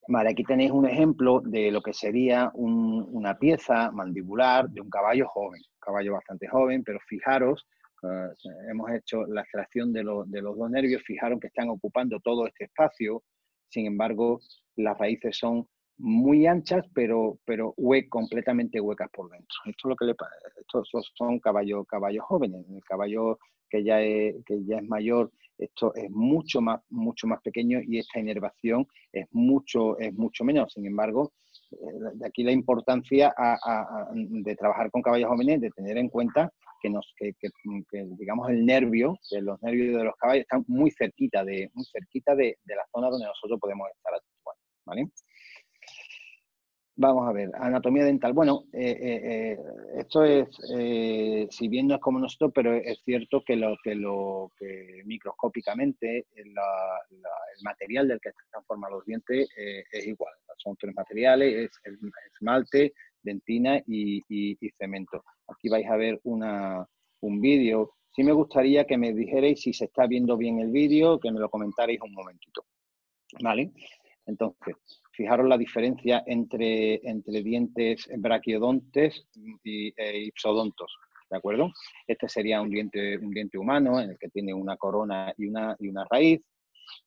Vale, aquí tenéis un ejemplo de lo que sería una pieza mandibular de un caballo joven, un caballo bastante joven, pero fijaros, hemos hecho la extracción de los dos nervios, fijaros que están ocupando todo este espacio, sin embargo, las raíces son muy anchas, pero completamente huecas por dentro. Esto es lo que estos son caballos jóvenes. El caballo que ya es mayor, esto es mucho más pequeño y esta inervación es mucho menor. Sin embargo, de aquí la importancia de trabajar con caballos jóvenes, de tener en cuenta que digamos los nervios de los caballos están muy cerquita de la zona donde nosotros podemos estar actuando, ¿vale? Vamos a ver, anatomía dental. Bueno, esto es, si bien no es como nosotros, pero es cierto que microscópicamente el material del que están formados los dientes es igual. Son 3 materiales, es el esmalte, dentina y cemento. Aquí vais a ver un vídeo sí me gustaría que me dijerais si se está viendo bien el vídeo, que me lo comentarais un momentito, ¿vale? Entonces, fijaros la diferencia entre dientes braquiodontes e ipsodontos, ¿de acuerdo? Este sería un diente humano en el que tiene una corona y una raíz.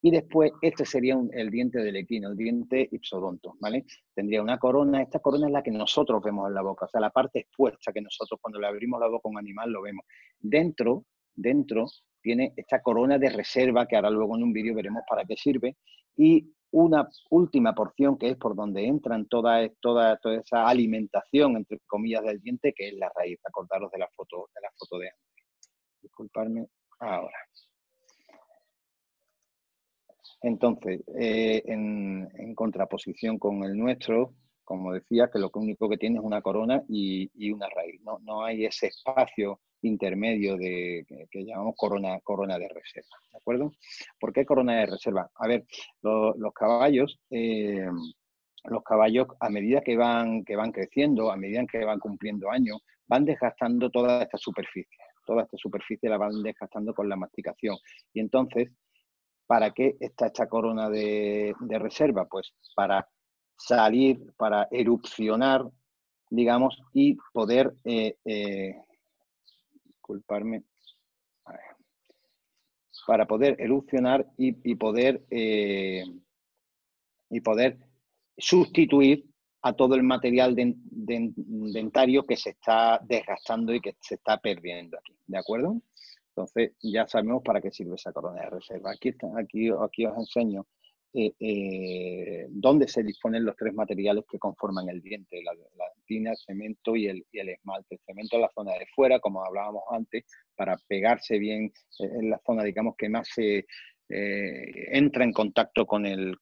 Y después este sería el diente del equino, el diente ipsodonto, ¿vale? Tendría una corona, esta corona es la que nosotros vemos en la boca, o sea, la parte expuesta que nosotros cuando le abrimos la boca a un animal lo vemos. Dentro tiene esta corona de reserva, que ahora luego en un vídeo veremos para qué sirve, y una última porción que es por donde entran toda esa alimentación, entre comillas, del diente, que es la raíz. Acordaros de la foto de antes. Disculpadme ahora. Entonces, en contraposición con el nuestro, como decía, que lo único que tiene es una corona y una raíz. No hay ese espacio intermedio que llamamos corona de reserva. ¿De acuerdo? ¿Por qué corona de reserva? A ver, los caballos, a medida que van creciendo, a medida que van cumpliendo años, van desgastando toda esta superficie. Toda esta superficie la van desgastando con la masticación. Y entonces, ¿para qué está esta corona de reserva? Pues para salir, para erupcionar, digamos, y poder, disculparme, para poder erupcionar y poder sustituir a todo el material dentario que se está desgastando y que se está perdiendo aquí, ¿de acuerdo? Entonces ya sabemos para qué sirve esa corona de reserva. Aquí os enseño dónde se disponen los tres materiales que conforman el diente, la dentina, el cemento y el esmalte. El cemento en la zona de fuera, como hablábamos antes, para pegarse bien en la zona, digamos, que más se entra en contacto con el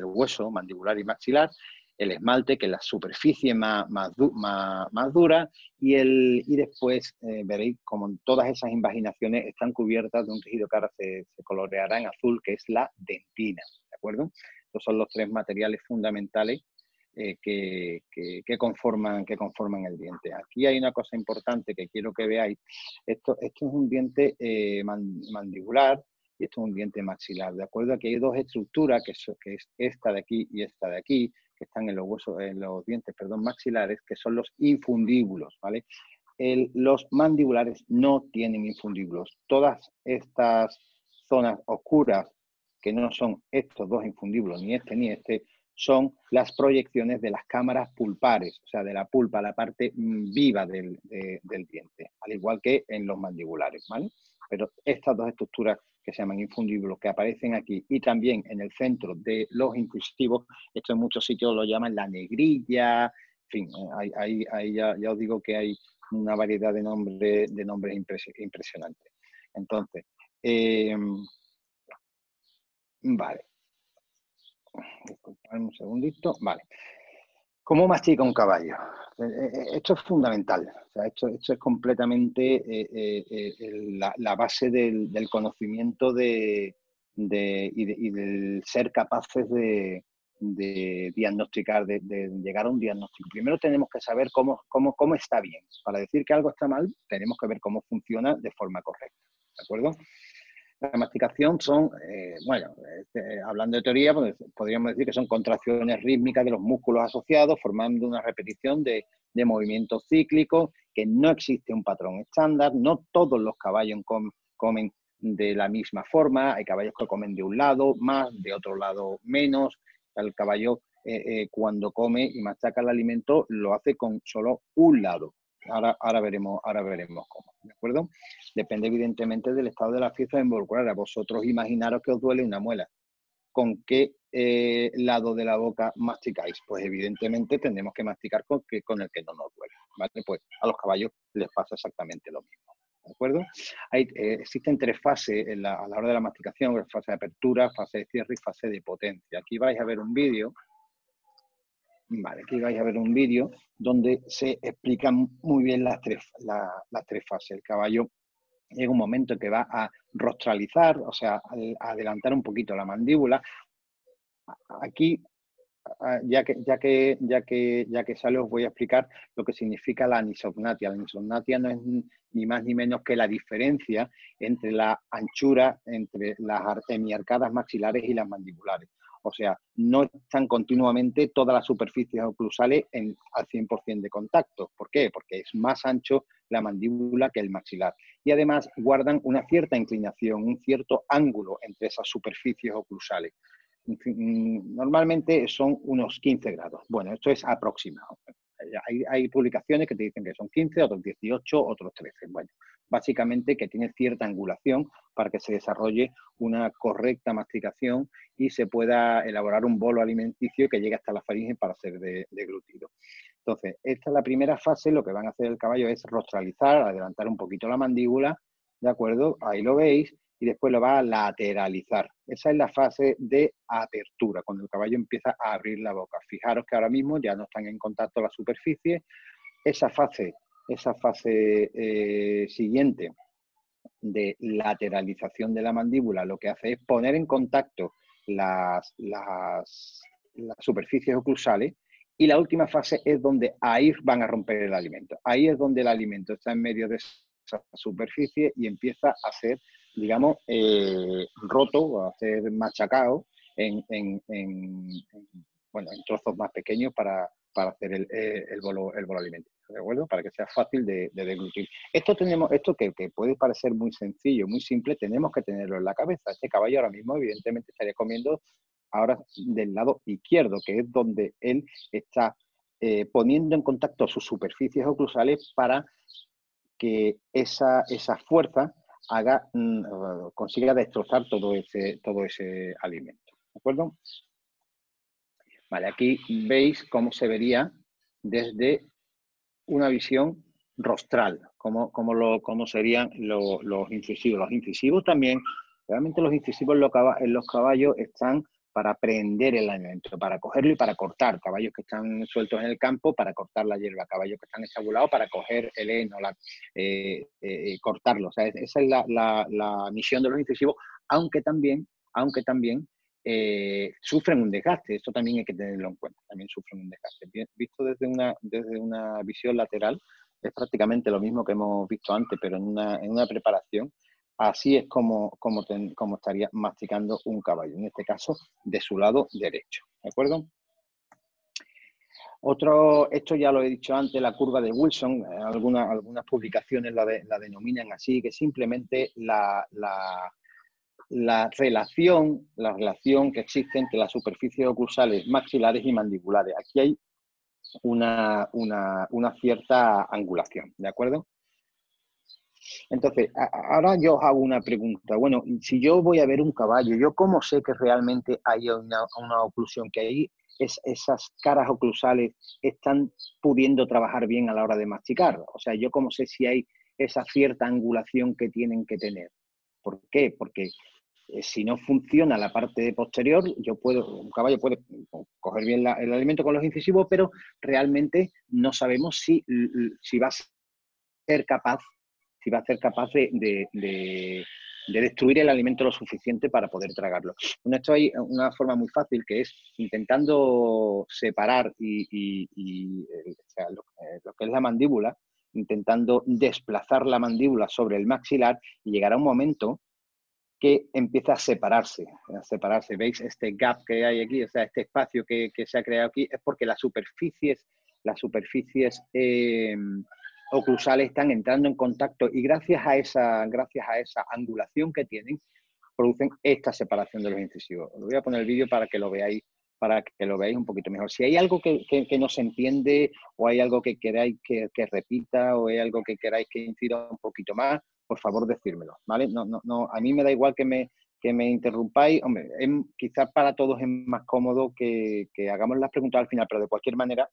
hueso mandibular y maxilar. El esmalte, que es la superficie más dura, y después veréis como todas esas invaginaciones están cubiertas de un tejido que ahora se coloreará en azul, que es la dentina, ¿de acuerdo? Estos son los tres materiales fundamentales que conforman el diente. Aquí hay una cosa importante que quiero que veáis. Esto es un diente mandibular y esto es un diente maxilar, ¿de acuerdo? Aquí hay dos estructuras, que es esta de aquí y esta de aquí, que están en los dientes maxilares, que son los infundíbulos, ¿vale? Los mandibulares no tienen infundíbulos. Todas estas zonas oscuras, que no son estos dos infundíbulos, ni este, son las proyecciones de las cámaras pulpares, o sea, de la pulpa, la parte viva del diente, al igual que en los mandibulares, ¿vale? Pero estas dos estructuras que se llaman infundíbulos, que aparecen aquí y también en el centro de los incisivos, esto en muchos sitios lo llaman la negrilla, en fin, ahí ya os digo que hay una variedad de nombres impresionantes. Entonces, vale. Disculpadme un segundito. Vale. ¿Cómo mastica un caballo? Esto es fundamental. O sea, esto es completamente la base del conocimiento y del ser capaces de diagnosticar, de llegar a un diagnóstico. Primero tenemos que saber cómo está bien. Para decir que algo está mal, tenemos que ver cómo funciona de forma correcta. ¿De acuerdo? La masticación son, hablando de teoría, pues, podríamos decir que son contracciones rítmicas de los músculos asociados, formando una repetición de movimientos cíclicos, que no existe un patrón estándar, no todos los caballos comen de la misma forma, hay caballos que comen de un lado más, de otro lado menos. El caballo cuando come y machaca el alimento lo hace con solo un lado. Ahora veremos cómo, ¿de acuerdo? Depende evidentemente del estado de la pieza involucrada. Vosotros imaginaros que os duele una muela. ¿Con qué lado de la boca masticáis? Pues evidentemente tendremos que masticar con el que no nos duele, ¿vale? Pues a los caballos les pasa exactamente lo mismo, ¿de acuerdo? Existen tres fases a la hora de la masticación: fase de apertura, fase de cierre y fase de potencia. Aquí vais a ver un vídeo. Vale, aquí vais a ver un vídeo donde se explican muy bien las tres fases. El caballo llega un momento en que va a rostralizar, o sea, a adelantar un poquito la mandíbula. Aquí ya que sale, os voy a explicar lo que significa la anisognatia. La anisognatia no es ni más ni menos que la diferencia entre la anchura entre las hemiarcadas maxilares y las mandibulares. O sea, no están continuamente todas las superficies oclusales al 100% de contacto. ¿Por qué? Porque es más ancho la mandíbula que el maxilar. Y además guardan una cierta inclinación, un cierto ángulo entre esas superficies oclusales. Normalmente son unos 15 grados. Bueno, esto es aproximado. Hay publicaciones que te dicen que son 15, otros 18, otros 13. Bueno, básicamente que tiene cierta angulación para que se desarrolle una correcta masticación y se pueda elaborar un bolo alimenticio que llegue hasta la faringe para ser deglutido. Entonces, esta es la primera fase. Lo que van a hacer el caballo es rostralizar, adelantar un poquito la mandíbula, ¿de acuerdo? Ahí lo veis. Y después lo va a lateralizar. Esa es la fase de apertura, cuando el caballo empieza a abrir la boca. Fijaros que ahora mismo ya no están en contacto la superficie. Esa fase siguiente de lateralización de la mandíbula lo que hace es poner en contacto las superficies oclusales, y la última fase es donde ahí van a romper el alimento. Ahí es donde el alimento está en medio de esa superficie y empieza a ser, digamos, roto, a ser machacado en trozos más pequeños para hacer el bolo alimenticio, ¿de acuerdo? Para que sea fácil de deglutir. Esto que puede parecer muy sencillo, muy simple, tenemos que tenerlo en la cabeza. Este caballo ahora mismo, evidentemente, estaría comiendo ahora del lado izquierdo, que es donde él está poniendo en contacto sus superficies oclusales para que esa fuerza consiga destrozar todo ese alimento. ¿De acuerdo? Vale, aquí veis cómo se vería desde una visión rostral, cómo serían los incisivos. Los incisivos también, realmente los incisivos en los caballos están para prender el alimento, para cogerlo y para cortar. Caballos que están sueltos en el campo para cortar la hierba, caballos que están estabulados para coger el heno, cortarlo. O sea, esa es la misión de los incisivos, aunque también sufren un desgaste. Esto también hay que tenerlo en cuenta. También sufren un desgaste. Bien, visto desde una visión lateral, es prácticamente lo mismo que hemos visto antes, pero en una preparación. Así es como estaría masticando un caballo, en este caso de su lado derecho. ¿De acuerdo? Esto ya lo he dicho antes, la curva de Wilson. Algunas publicaciones la denominan así, que simplemente la relación que existe entre las superficies oclusales maxilares y mandibulares. Aquí hay una cierta angulación, ¿de acuerdo? Entonces, ahora yo os hago una pregunta. Bueno, si yo voy a ver un caballo, ¿yo cómo sé que realmente hay una oclusión, que ahí esas caras oclusales están pudiendo trabajar bien a la hora de masticar? O sea, ¿yo cómo sé si hay esa cierta angulación que tienen que tener? ¿Por qué? Porque si no funciona la parte posterior, un caballo puede coger bien el alimento con los incisivos, pero realmente no sabemos si va a ser capaz de destruir el alimento lo suficiente para poder tragarlo. Bueno, esto hay una forma muy fácil, que es intentando separar lo que es la mandíbula, intentando desplazar la mandíbula sobre el maxilar, y llegará un momento que empieza a separarse. ¿Veis este gap que hay aquí? O sea, este espacio que se ha creado aquí es porque las superficies oclusales están entrando en contacto, y gracias a esa angulación que tienen, producen esta separación de los incisivos. Os voy a poner el vídeo para que lo veáis un poquito mejor. Si hay algo que no se entiende, o hay algo que queráis que repita, o hay algo que queráis que incida un poquito más, por favor, decírmelo, ¿vale? No, a mí me da igual que me interrumpáis. Hombre, quizás para todos es más cómodo que hagamos las preguntas al final, pero de cualquier manera,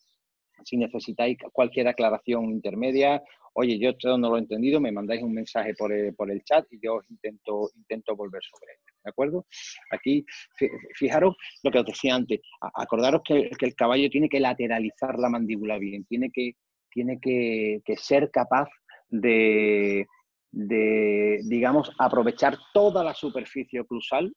si necesitáis cualquier aclaración intermedia, oye, yo esto no lo he entendido, me mandáis un mensaje por el chat y yo intento volver sobre ello, ¿de acuerdo? Aquí, fijaros lo que os decía antes, acordaros que el caballo tiene que lateralizar la mandíbula bien, tiene que ser capaz de, digamos, aprovechar toda la superficie oclusal.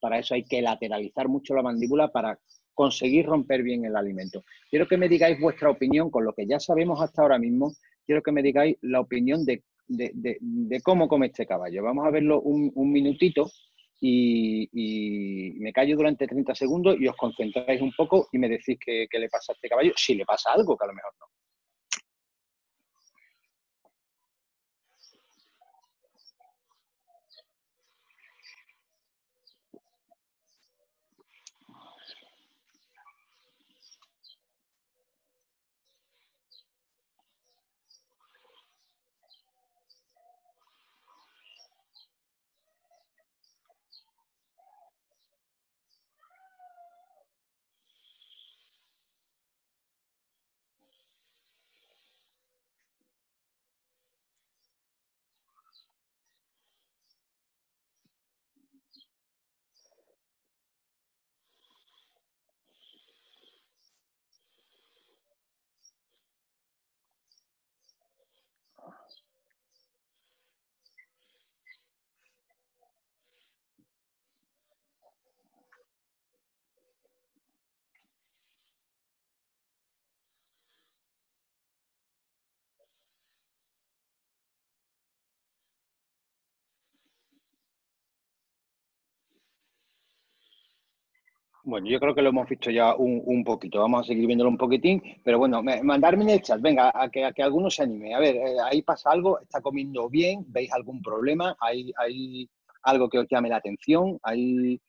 Para eso hay que lateralizar mucho la mandíbula para conseguir romper bien el alimento. Quiero que me digáis vuestra opinión con lo que ya sabemos hasta ahora mismo. Quiero que me digáis la opinión de cómo come este caballo. Vamos a verlo un minutito y me callo durante 30 segundos y os concentráis un poco y me decís qué le pasa a este caballo, si le pasa algo, que a lo mejor no. Bueno, yo creo que lo hemos visto ya un poquito. Vamos a seguir viéndolo un poquitín, pero bueno, mandarme en el chat, venga, a que alguno se anime. A ver, ahí pasa algo, está comiendo bien, veis algún problema, hay algo que os llame la atención, hay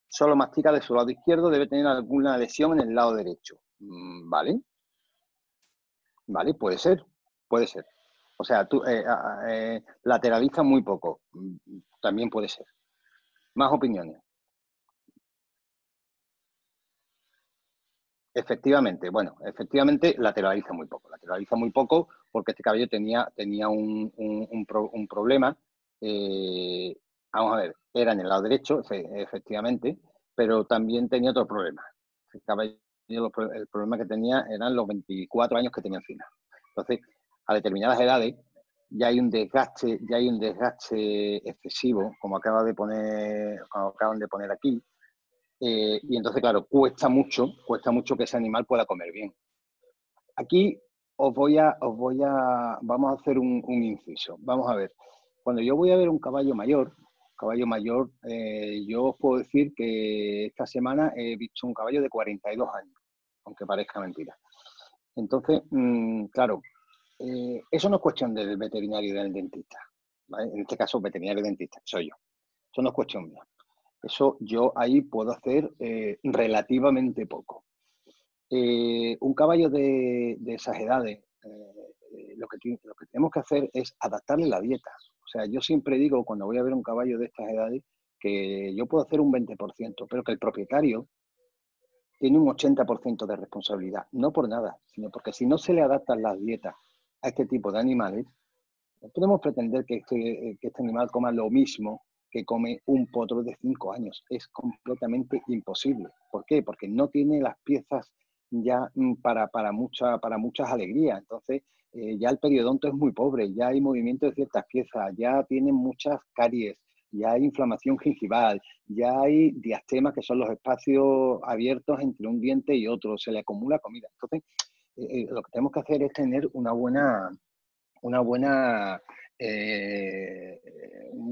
solo mastica de su lado izquierdo, debe tener alguna lesión en el lado derecho. Vale, vale, puede ser, puede ser. O sea, tú lateraliza muy poco, también puede ser. Más opiniones. Efectivamente, bueno, efectivamente lateraliza muy poco porque este caballo tenía un problema. eh, Vamos a ver, era en el lado derecho, efectivamente, pero también tenía otro problema. El caballo, el problema que tenía eran los 24 años que tenía encima. Entonces, a determinadas edades ya hay un desgaste excesivo, como como acaban de poner aquí. Y entonces, claro, cuesta mucho que ese animal pueda comer bien. Aquí vamos a hacer un inciso. Vamos a ver, cuando yo voy a ver un caballo mayor, yo os puedo decir que esta semana he visto un caballo de 42 años, aunque parezca mentira. Entonces, claro, eso no es cuestión del veterinario y del dentista, ¿vale? En este caso, veterinario y dentista, soy yo. Eso no es cuestión mía. Eso yo ahí puedo hacer relativamente poco. Un caballo de esas edades, lo que tenemos que hacer es adaptarle la dieta. O sea, yo siempre digo cuando voy a ver un caballo de estas edades que yo puedo hacer un 20%, pero que el propietario tiene un 80% de responsabilidad. No por nada, sino porque si no se le adaptan las dietas a este tipo de animales, no podemos pretender que este animal coma lo mismo que come un potro de 5 años. Es completamente imposible. ¿Por qué? Porque no tiene las piezas ya para muchas alegrías. Entonces, ya el periodonto es muy pobre, ya hay movimiento de ciertas piezas, ya tienen muchas caries, ya hay inflamación gingival, ya hay diastemas, que son los espacios abiertos entre un diente y otro, se le acumula comida. Entonces, lo que tenemos que hacer es tener un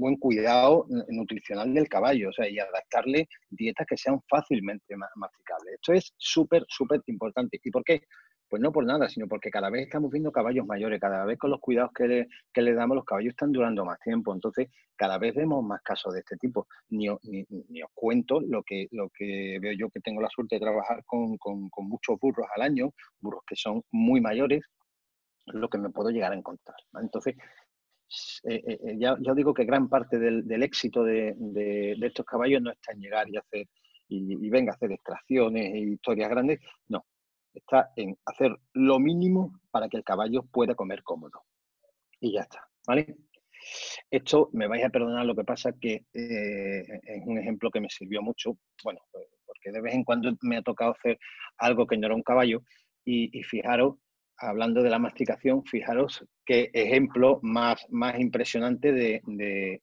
buen cuidado nutricional del caballo, o sea, y adaptarle dietas que sean fácilmente masticables. Esto es súper, súper importante. ¿Y por qué? Pues no por nada, sino porque cada vez estamos viendo caballos mayores, cada vez con los cuidados que le damos, los caballos están durando más tiempo. Entonces, cada vez vemos más casos de este tipo. Ni os cuento lo que veo yo, que tengo la suerte de trabajar con muchos burros al año, burros que son muy mayores, lo que me puedo llegar a encontrar, ¿vale? Entonces, ya digo que gran parte del éxito de estos caballos no está en llegar y hacer y venga a hacer extracciones e historias grandes, no, está en hacer lo mínimo para que el caballo pueda comer cómodo. Y ya está, ¿vale? Esto, me vais a perdonar, lo que pasa que es un ejemplo que me sirvió mucho, bueno, porque de vez en cuando me ha tocado hacer algo que no era un caballo y fijaros, hablando de la masticación, fijaros qué ejemplo más impresionante de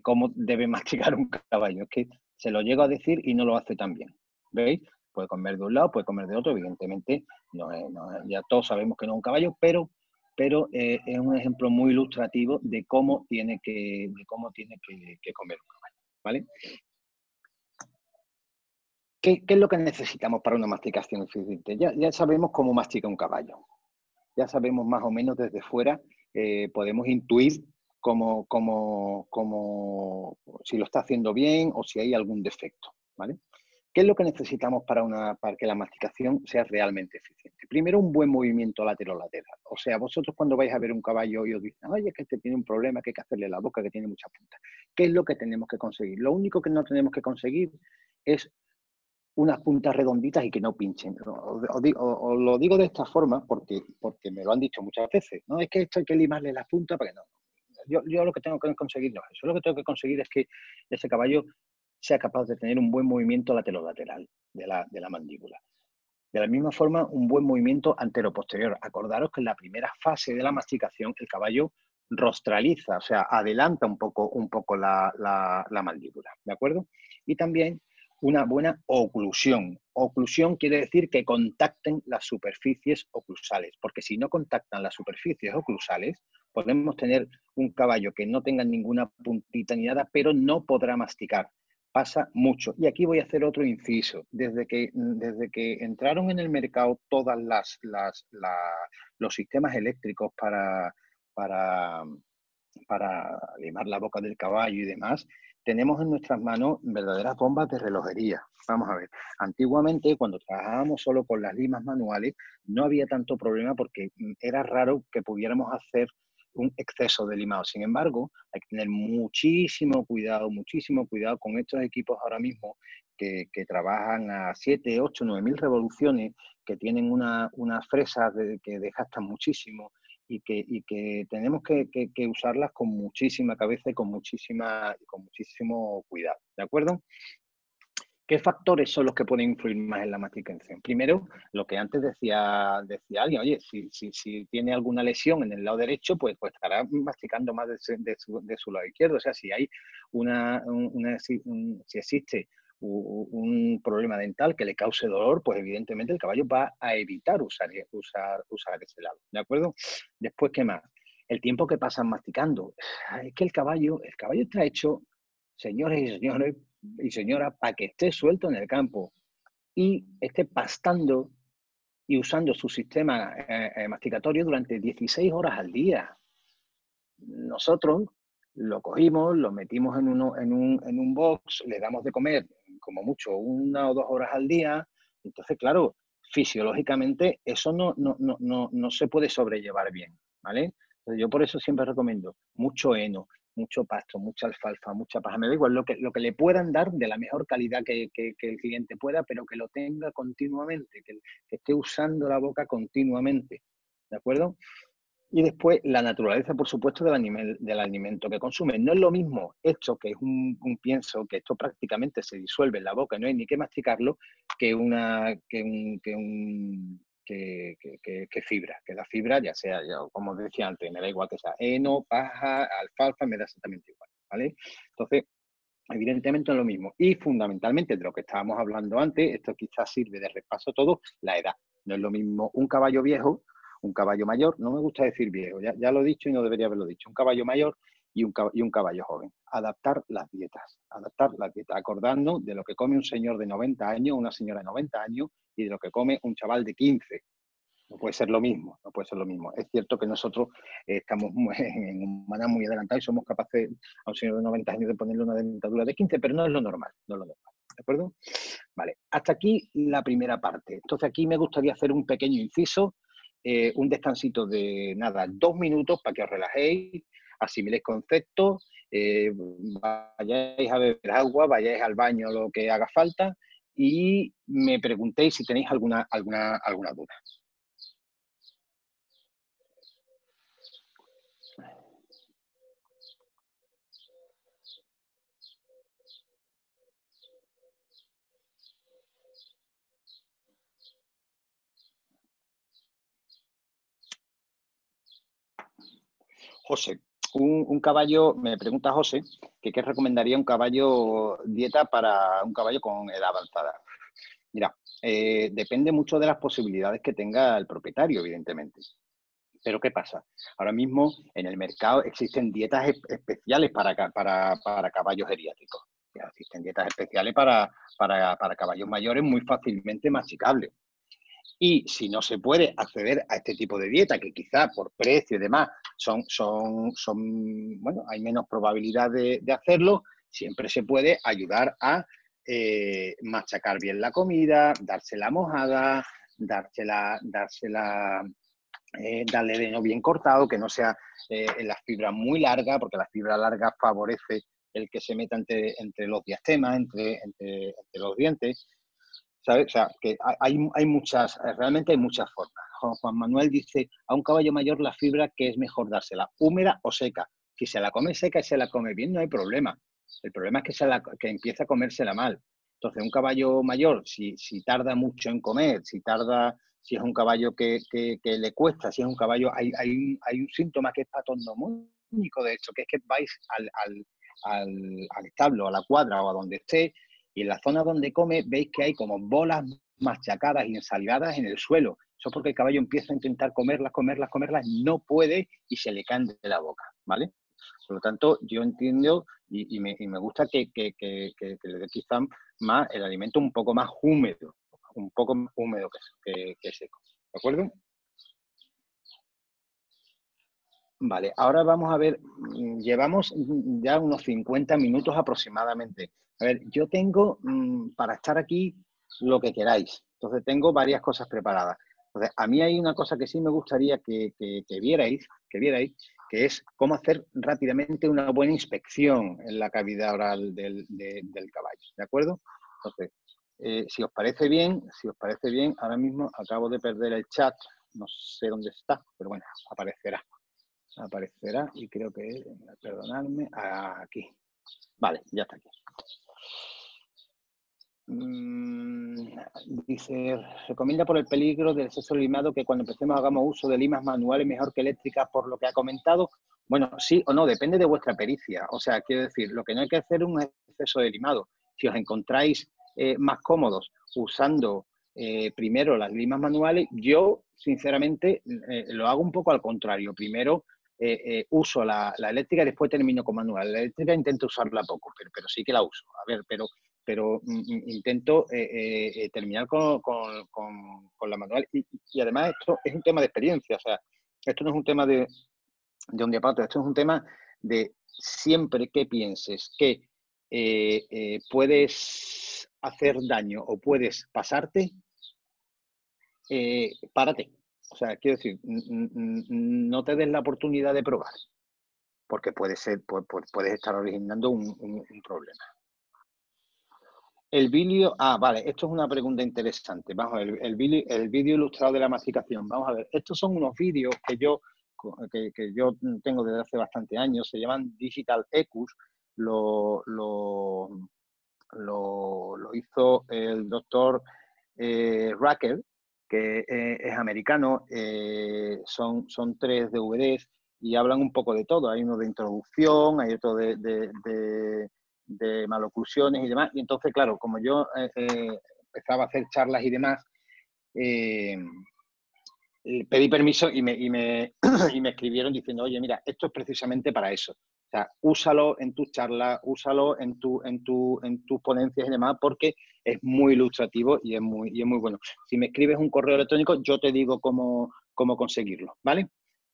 cómo debe masticar un caballo. Es que se lo llego a decir y no lo hace tan bien. ¿Veis? Puede comer de un lado, puede comer de otro, evidentemente, ya todos sabemos que no es un caballo, pero es un ejemplo muy ilustrativo de cómo tiene que comer un caballo, ¿vale? ¿Qué es lo que necesitamos para una masticación eficiente? Ya sabemos cómo mastica un caballo. Ya sabemos más o menos desde fuera, podemos intuir si lo está haciendo bien o si hay algún defecto, ¿vale? ¿Qué es lo que necesitamos para que la masticación sea realmente eficiente? Primero, un buen movimiento lateral-lateral. O sea, vosotros cuando vais a ver un caballo y os dicen, oye, es que este tiene un problema, que hay que hacerle la boca, que tiene muchas puntas. ¿Qué es lo que tenemos que conseguir? Lo único que no tenemos que conseguir es unas puntas redonditas y que no pinchen. Os lo digo de esta forma porque me lo han dicho muchas veces. No, es que esto hay que limarle las puntas para que no. Yo lo que tengo que conseguir no es eso. Lo que tengo que conseguir es que ese caballo sea capaz de tener un buen movimiento lateral de la mandíbula. De la misma forma, un buen movimiento antero-posterior. Acordaros que en la primera fase de la masticación el caballo rostraliza, o sea, adelanta un poco la mandíbula, ¿de acuerdo? Y también una buena oclusión. Oclusión quiere decir que contacten las superficies oclusales, porque si no contactan las superficies oclusales, podemos tener un caballo que no tenga ninguna puntita ni nada, pero no podrá masticar. Pasa mucho. Y aquí voy a hacer otro inciso. Desde que entraron en el mercado todas los sistemas eléctricos para limar la boca del caballo y demás, tenemos en nuestras manos verdaderas bombas de relojería. Vamos a ver, antiguamente cuando trabajábamos solo con las limas manuales no había tanto problema porque era raro que pudiéramos hacer un exceso de limado. Sin embargo, hay que tener muchísimo cuidado con estos equipos ahora mismo que trabajan a 7, 8, 9 mil revoluciones, que tienen unas fresas que desgastan muchísimo y que tenemos que usarlas con muchísima cabeza y con muchísimo cuidado, ¿de acuerdo? ¿Qué factores son los que pueden influir más en la masticación? Primero, lo que antes decía alguien, oye, si tiene alguna lesión en el lado derecho, pues estará masticando más de su lado izquierdo. O sea, si hay si existe un problema dental que le cause dolor, pues evidentemente el caballo va a evitar usar ese lado, ¿de acuerdo? Después, ¿qué más? El tiempo que pasan masticando. Es que el caballo está hecho, señores y señores, y señora, para que esté suelto en el campo y esté pastando y usando su sistema masticatorio durante 16 horas al día. Nosotros lo cogimos, lo metimos en un box, le damos de comer como mucho 1 o 2 horas al día. Entonces, claro, fisiológicamente eso no se puede sobrellevar bien, ¿vale? Entonces, yo por eso siempre recomiendo mucho heno, mucho pasto, mucha alfalfa, mucha paja. Me da igual lo que le puedan dar de la mejor calidad que el cliente pueda, pero que lo tenga continuamente, que esté usando la boca continuamente, ¿de acuerdo? Y después la naturaleza, por supuesto, del alimento que consume. No es lo mismo esto, que es un pienso, que esto prácticamente se disuelve en la boca, no hay ni que masticarlo, que fibra. Que la fibra, ya sea, como decía antes, me da igual que sea heno, paja, alfalfa, me da exactamente igual, ¿vale? Entonces, evidentemente es lo mismo. Y fundamentalmente, de lo que estábamos hablando antes, esto quizás sirve de repaso todo, la edad. No es lo mismo un caballo viejo, un caballo mayor, no me gusta decir viejo, ya lo he dicho y no debería haberlo dicho, un caballo mayor y un caballo joven. Adaptar las dietas, acordarnos de lo que come un señor de 90 años, una señora de 90 años y de lo que come un chaval de 15. No puede ser lo mismo, no puede ser lo mismo. Es cierto que nosotros estamos en humanas muy adelantados y somos capaces a un señor de 90 años de ponerle una dentadura de 15, pero no es lo normal, ¿de acuerdo? Vale, hasta aquí la primera parte. Entonces aquí me gustaría hacer un pequeño inciso, un descansito de, 2 minutos para que os relajéis, asimiléis conceptos, vayáis a beber agua, vayáis al baño, lo que haga falta, y me preguntéis si tenéis alguna duda. José, un caballo, me pregunta José, que qué recomendaría un caballo dieta para un caballo con edad avanzada. Mira, depende mucho de las posibilidades que tenga el propietario, evidentemente. Pero ¿qué pasa? Ahora mismo en el mercado existen dietas especiales para caballos geriátricos. Existen dietas especiales para caballos mayores muy fácilmente masticables. Y si no se puede acceder a este tipo de dieta, que quizá por precio y demás bueno, hay menos probabilidad de hacerlo, siempre se puede ayudar a machacar bien la comida, dársela mojada, darle de no bien cortado, que no sea en las fibras muy largas, porque la fibra larga favorece el que se meta entre los diastemas, entre los dientes. ¿Sabes? O sea, que hay muchas, realmente hay muchas formas. Juan Manuel dice, a un caballo mayor la fibra que es mejor dársela, húmeda o seca. Si se la come seca y se la come bien, no hay problema. El problema es que empieza a comérsela mal. Entonces, un caballo mayor, si tarda mucho en comer, si es un caballo que le cuesta, si es un caballo, hay un síntoma que es patognomónico, de hecho, que es que vais al establo, a la cuadra o a donde esté, y en la zona donde come veis que hay como bolas machacadas y ensalivadas en el suelo. Eso es porque el caballo empieza a intentar comerlas, no puede y se le caen de la boca, ¿vale? Por lo tanto, yo entiendo y me gusta que le dé quizá más el alimento un poco más húmedo que seco. ¿De acuerdo? Vale, ahora vamos a ver, llevamos ya unos 50 minutos aproximadamente. A ver, yo tengo para estar aquí lo que queráis. Entonces tengo varias cosas preparadas. Entonces, a mí hay una cosa que sí me gustaría que vierais, que es cómo hacer rápidamente una buena inspección en la cavidad oral del caballo. ¿De acuerdo? Entonces, si os parece bien, ahora mismo acabo de perder el chat, no sé dónde está, pero bueno, aparecerá y creo que, perdonadme, aquí. Vale, ya está aquí. Dice, recomienda por el peligro del exceso de limado que cuando empecemos hagamos uso de limas manuales mejor que eléctricas por lo que ha comentado. Bueno, sí o no, depende de vuestra pericia. O sea, quiero decir, lo que no hay que hacer es un exceso de limado. Si os encontráis más cómodos usando primero las limas manuales, yo sinceramente lo hago un poco al contrario. Primero uso la eléctrica y después termino con manual. La eléctrica intento usarla poco, pero sí que la uso. A ver, pero intento terminar con la manual. Y además esto es un tema de experiencia. O sea, esto no es un tema de un día para otro. Esto es un tema de siempre que pienses que puedes hacer daño o puedes pasarte, párate. O sea, quiero decir, no te des la oportunidad de probar, porque puedes estar originando un problema. El vídeo, vale, esto es una pregunta interesante. Vamos a ver, el vídeo ilustrado de la masticación. Vamos a ver, estos son unos vídeos que yo tengo desde hace bastante años, se llaman Digital Ecus, lo hizo el doctor Racker, que es americano, son 3 DVDs y hablan un poco de todo. Hay uno de introducción, hay otro de maloclusiones y demás. Y entonces, claro, como yo empezaba a hacer charlas y demás, pedí permiso y me escribieron diciendo, oye, mira, esto es precisamente para eso. O sea, úsalo en tus charlas, úsalo en tus ponencias y demás, porque es muy ilustrativo y es muy bueno. Si me escribes un correo electrónico, yo te digo cómo conseguirlo, ¿vale?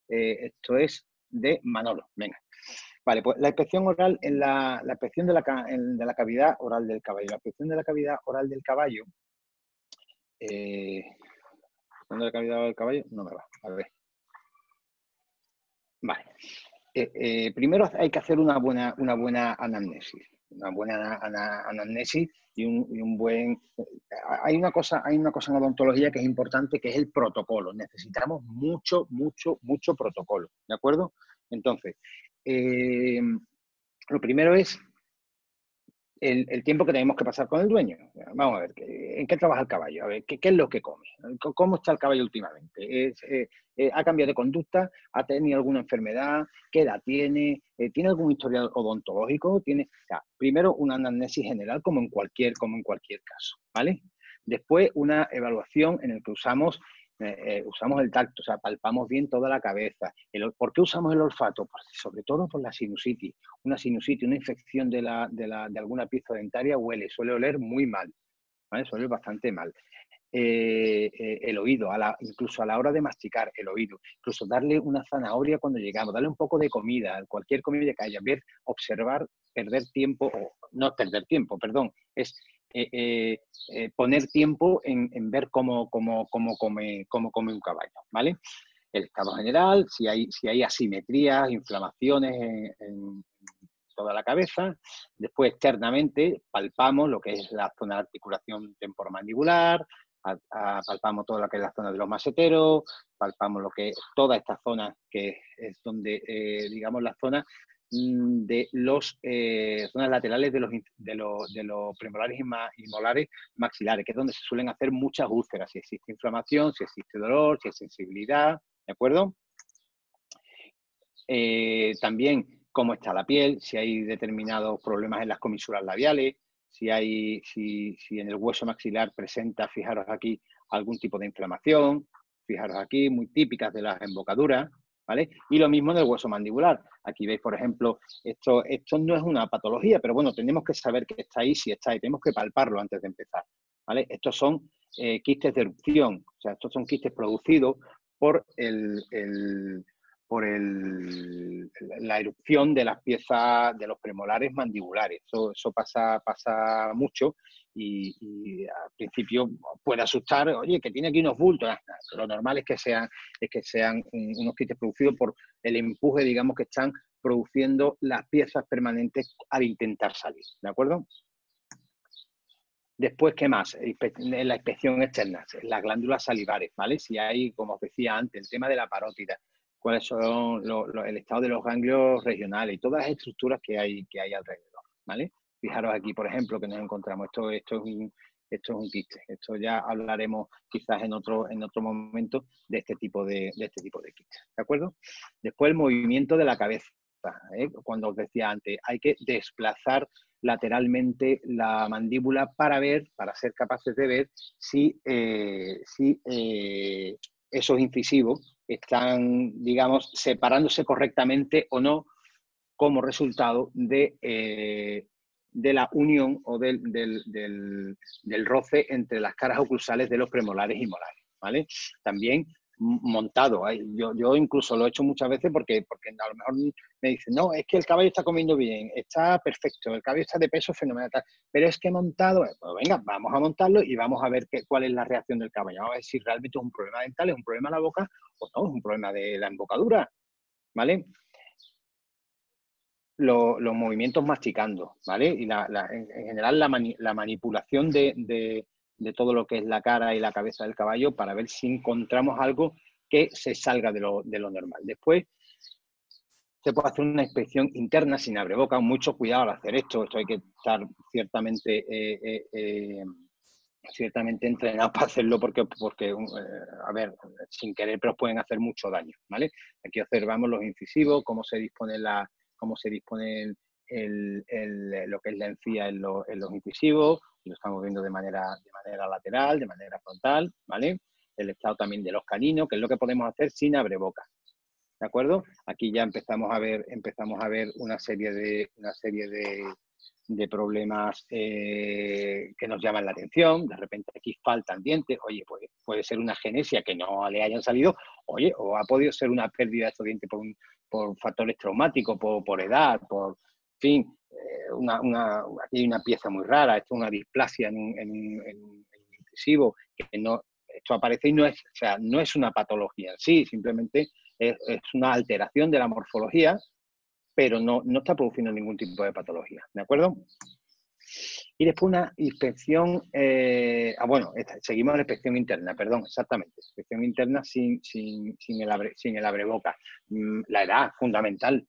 Esto es de Manolo. Venga. Vale, pues la inspección oral, la inspección de la cavidad oral del caballo. La inspección de la cavidad oral del caballo, ¿dónde la cavidad oral del caballo? No me va, a ver. Vale. Primero hay que hacer una buena anamnesis. Una buena anamnesis y un buen... Hay una cosa en odontología que es importante, que es el protocolo. Necesitamos mucho protocolo, ¿de acuerdo? Entonces, lo primero es el tiempo que tenemos que pasar con el dueño. Vamos a ver, ¿en qué trabaja el caballo? A ver, ¿qué es lo que come? ¿Cómo está el caballo últimamente? ¿Ha cambiado de conducta? ¿Ha tenido alguna enfermedad? ¿Qué edad tiene? ¿Tiene algún historial odontológico? O sea, primero una anamnesis general como en cualquier caso, ¿vale? Después, una evaluación en la que usamos el tacto, o sea, palpamos bien toda la cabeza. ¿Por qué usamos el olfato? Pues sobre todo por la sinusitis. Una sinusitis, una infección de alguna pieza dentaria suele oler muy mal, ¿vale? Suele oler bastante mal. El oído, incluso a la hora de masticar el oído, incluso darle una zanahoria cuando llegamos, darle un poco de comida, cualquier comida que haya, ver, observar, perder tiempo, o no perder tiempo, perdón, es poner tiempo en ver cómo come un caballo, ¿vale? El estado general, si hay asimetrías, inflamaciones en toda la cabeza. Después, externamente, palpamos lo que es la zona de articulación temporomandibular, palpamos todo lo que es la zona de los maseteros, palpamos lo que es toda esta zona que es donde, digamos, la zona de los zonas laterales de los premolares y molares maxilares, que es donde se suelen hacer muchas úlceras, si existe inflamación, si existe dolor, si hay sensibilidad, ¿de acuerdo? También cómo está la piel, si hay determinados problemas en las comisuras labiales, si en el hueso maxilar presenta, fijaros aquí, algún tipo de inflamación, fijaros aquí, muy típicas de las embocaduras, ¿vale? Y lo mismo en el hueso mandibular. Aquí veis, por ejemplo, esto no es una patología, pero bueno, tenemos que saber que está ahí, si está ahí, tenemos que palparlo antes de empezar, ¿vale? Estos son quistes de erupción, o sea, estos son quistes producidos por la erupción de las piezas de los premolares mandibulares. Eso pasa mucho y al principio puede asustar, oye, que tiene aquí unos bultos. Lo normal es que sean unos quistes producidos por el empuje, digamos, que están produciendo las piezas permanentes al intentar salir, ¿de acuerdo? Después, ¿qué más? La inspección externa, las glándulas salivares, ¿vale? Si hay, como os decía antes, el tema de la parótida, cuáles son el estado de los ganglios regionales y todas las estructuras que hay alrededor, ¿vale? Fijaros aquí, por ejemplo, que nos encontramos. Esto es un quiste. Esto ya hablaremos quizás en otro momento de este tipo de quistes, ¿de acuerdo? Después, el movimiento de la cabeza. Cuando os decía antes, hay que desplazar lateralmente la mandíbula para ser capaces de ver si esos incisivos están, digamos, separándose correctamente o no como resultado de la unión o del roce entre las caras oclusales de los premolares y molares, ¿vale? También montado. Yo incluso lo he hecho muchas veces porque a lo mejor me dicen, no, es que el caballo está comiendo bien, está perfecto, el caballo está de peso fenomenal, pero es que montado, pues venga, vamos a montarlo y vamos a ver cuál es la reacción del caballo. Vamos a ver si realmente es un problema dental, es un problema de la boca o no, es un problema de la embocadura, ¿vale? Los movimientos masticando, ¿vale? Y en general la manipulación de todo lo que es la cara y la cabeza del caballo para ver si encontramos algo que se salga de lo normal. Después se puede hacer una inspección interna sin abreboca. Mucho cuidado al hacer esto hay que estar ciertamente entrenados para hacerlo porque a ver, sin querer, pero pueden hacer mucho daño, ¿vale? Aquí observamos los incisivos, cómo se dispone lo que es la encía en los incisivos, y lo estamos viendo de manera lateral, de manera frontal, ¿vale? El estado también de los caninos, que es lo que podemos hacer sin abreboca, ¿de acuerdo? Aquí ya empezamos a ver una serie de problemas que nos llaman la atención. De repente aquí faltan dientes, oye, pues puede ser una genesia que no le hayan salido, oye, o ha podido ser una pérdida de estos dientes por factores traumáticos, por edad, por fin, aquí hay una pieza muy rara, esto es una displasia en un incisivo, esto aparece y no es una patología en sí, simplemente es una alteración de la morfología, pero no está produciendo ningún tipo de patología, ¿de acuerdo? Y después una inspección, seguimos la inspección interna, perdón, exactamente, inspección interna sin el abreboca. La edad, fundamental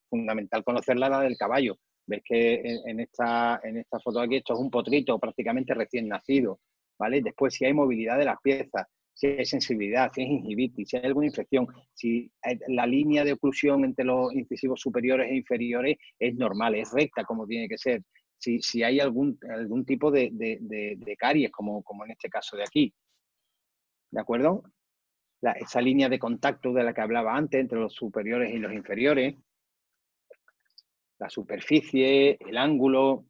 conocer la edad del caballo. Ves que en esta foto aquí esto es un potrito prácticamente recién nacido, ¿vale? Después si hay movilidad de las piezas, si hay sensibilidad, si hay gingivitis, si hay alguna infección, si la línea de oclusión entre los incisivos superiores e inferiores es normal, es recta como tiene que ser, si hay algún tipo de caries, como en este caso de aquí. ¿De acuerdo? Esa línea de contacto de la que hablaba antes entre los superiores y los inferiores, la superficie, el ángulo.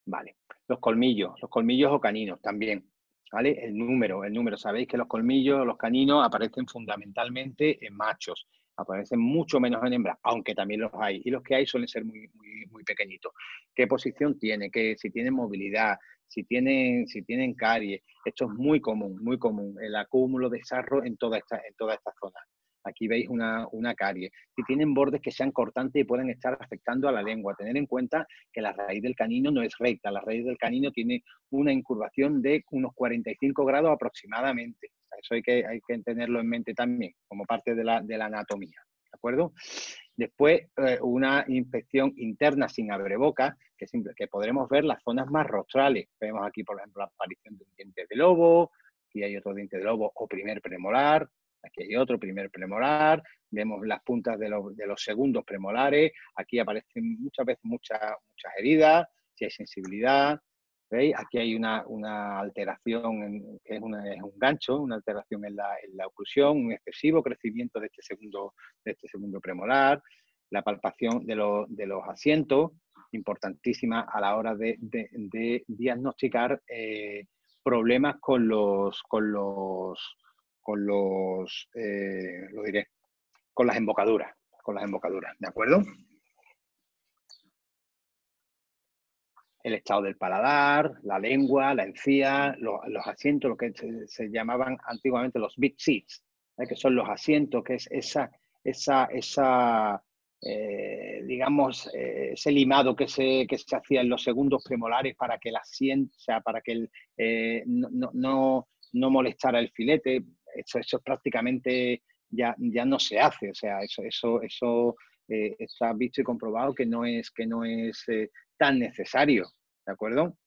Vale. Los colmillos o caninos también. ¿Vale? El número. Sabéis que los colmillos o los caninos aparecen fundamentalmente en machos. Aparecen mucho menos en hembras, aunque también los hay. Y los que hay suelen ser muy, muy, muy pequeñitos. ¿Qué posición tiene? Si tienen movilidad, si tienen caries. Esto es muy común. El acúmulo de sarro en toda esta zona. Aquí veis una carie. Si tienen bordes que sean cortantes y pueden estar afectando a la lengua. Tener en cuenta que la raíz del canino no es recta. La raíz del canino tiene una incurvación de unos 45 grados aproximadamente. Eso hay que tenerlo en mente también, como parte de la anatomía. ¿De acuerdo? Después, una inspección interna sin abrebocas, que podremos ver las zonas más rostrales. Vemos aquí, por ejemplo, la aparición de un diente de lobo. Aquí hay otro diente de lobo o primer premolar. Aquí hay otro primer premolar, vemos las puntas de los segundos premolares, aquí aparecen muchas veces muchas heridas, si hay sensibilidad, ¿veis? Aquí hay una alteración, que es un gancho, una alteración en la oclusión, un excesivo crecimiento de este segundo premolar, la palpación de los asientos, importantísima a la hora de diagnosticar problemas con las embocaduras, ¿de acuerdo? El estado del paladar, la lengua, la encía, los asientos, lo que se llamaban antiguamente los big seats, que son los asientos, que es digamos, ese limado que se hacía en los segundos premolares para que el asiento, o sea, para que no molestara el filete. Eso prácticamente ya no se hace, o sea, eso está visto y comprobado que no es tan necesario, ¿de acuerdo?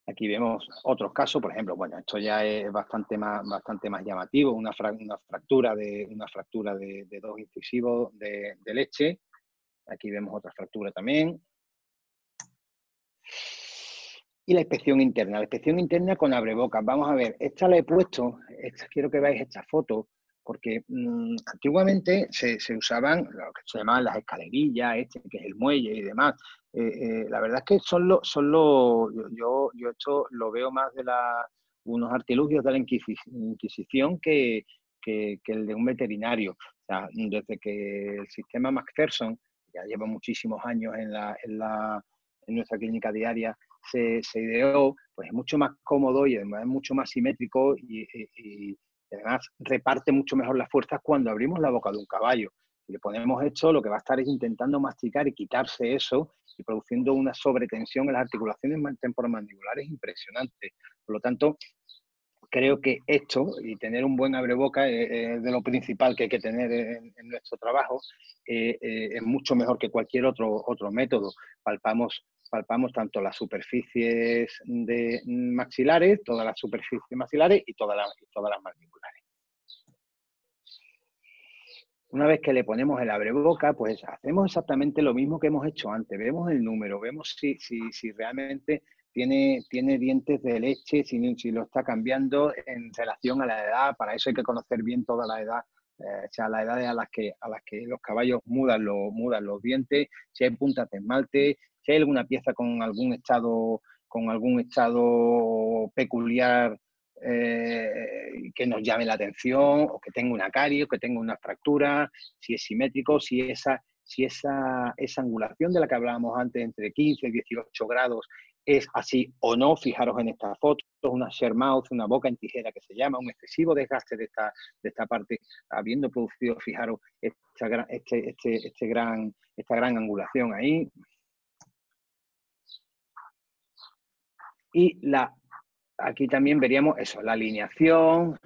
Aquí vemos otros casos, por ejemplo, bueno, esto ya es bastante más llamativo, una fractura de dos incisivos de leche. Aquí vemos otra fractura también. Y la inspección interna con abrebocas. Vamos a ver, esta la he puesto, quiero que veáis esta foto, porque antiguamente se usaban lo que se llamaban las escalerillas, que es el muelle y demás. La verdad es que yo esto lo veo más de unos artilugios de la Inquisición que el de un veterinario. O sea, desde que el sistema McPherson, ya lleva muchísimos años en nuestra clínica diaria, se ideó, pues es mucho más cómodo y además es mucho más simétrico y además reparte mucho mejor las fuerzas cuando abrimos la boca de un caballo. Si le ponemos esto, lo que va a estar es intentando masticar y quitarse eso y produciendo una sobretensión en las articulaciones temporomandibulares impresionante. Por lo tanto, creo que esto, y tener un buen abreboca, es de lo principal que hay que tener en nuestro trabajo, es mucho mejor que cualquier otro método. Palpamos tanto las superficies maxilares, todas las superficies maxilares y todas las mandibulares. Una vez que le ponemos el abreboca, pues hacemos exactamente lo mismo que hemos hecho antes. Vemos el número, vemos si realmente tiene dientes de leche, si lo está cambiando en relación a la edad. Para eso hay que conocer bien toda la edad, o sea, la edad a las que los caballos mudan los dientes, si hay puntas de esmalte, si hay alguna pieza con algún estado peculiar que nos llame la atención, o que tenga una carie, o que tenga una fractura, si es simétrico, si esa angulación de la que hablábamos antes, entre 15 y 18 grados, es así o no. Fijaros en esta foto, una share mouth, una boca en tijera que se llama, un excesivo desgaste de esta parte, habiendo producido, fijaros, esta gran angulación ahí. Y aquí también veríamos eso, la alineación,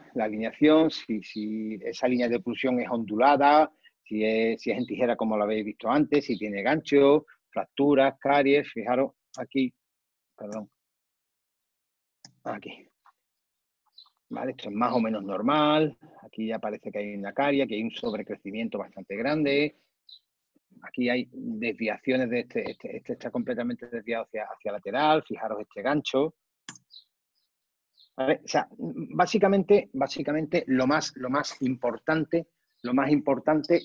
si esa línea de oclusión es ondulada, si es en tijera como lo habéis visto antes, si tiene gancho, fracturas, caries. Fijaros aquí, perdón, aquí. ¿Vale? Esto es más o menos normal. Aquí ya parece que hay una carie, que hay un sobrecrecimiento bastante grande. aquí hay desviaciones de este está completamente desviado hacia lateral, fijaros este gancho. ¿Vale? O sea, básicamente lo más importante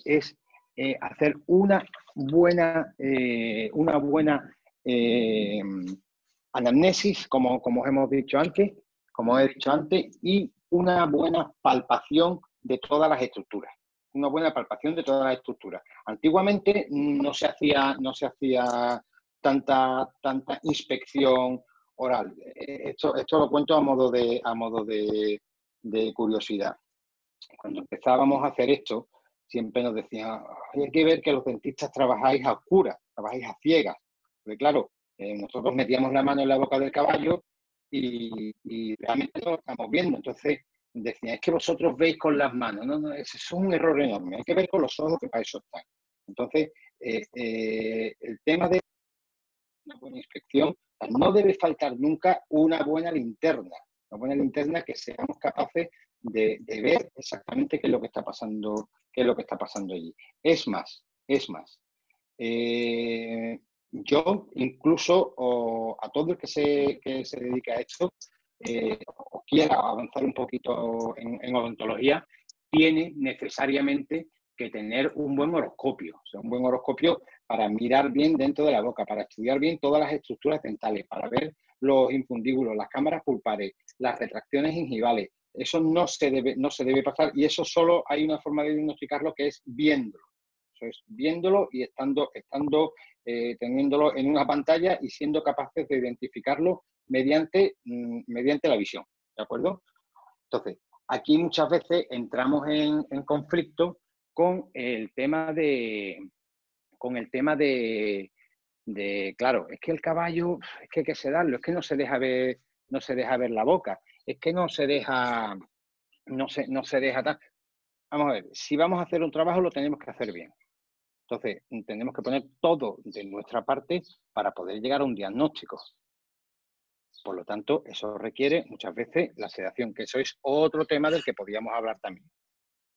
es hacer una buena anamnesis, como hemos dicho antes, como he dicho antes, y una buena palpación de todas las estructuras. Una buena palpación de todas las estructuras. Antiguamente no se hacía tanta inspección oral. Esto lo cuento a modo de curiosidad. Cuando empezábamos a hacer esto, siempre nos decían, hay que ver que los dentistas trabajáis a oscuras, trabajáis a ciegas. Porque claro, nosotros metíamos la mano en la boca del caballo y realmente no lo estamos viendo. Entonces decían, es que vosotros veis con las manos. No, eso es un error enorme. Hay que ver con los ojos, que para eso están. Entonces, el tema de una buena inspección, no debe faltar nunca una buena linterna que seamos capaces de ver exactamente qué es lo que está pasando, allí. Es más, yo incluso a todo el que se dedica a esto o quiera avanzar un poquito en odontología, tiene necesariamente que tener un buen horoscopio, o sea, un buen horoscopio para mirar bien dentro de la boca, para estudiar bien todas las estructuras dentales, para ver los infundíbulos, las cámaras pulpares, las retracciones gingivales. Eso no se debe pasar, y eso solo hay una forma de diagnosticarlo, que es viéndolo. Eso es viéndolo y teniéndolo en una pantalla y siendo capaces de identificarlo mediante la visión, ¿de acuerdo? Entonces, aquí muchas veces entramos en conflicto con el tema de claro, es que el caballo, es que hay que sedarlo, es que no se deja ver la boca, es que no se deja tal. Vamos a ver, si vamos a hacer un trabajo lo tenemos que hacer bien. Entonces, tenemos que poner todo de nuestra parte para poder llegar a un diagnóstico. Por lo tanto, eso requiere muchas veces la sedación, que eso es otro tema del que podríamos hablar también.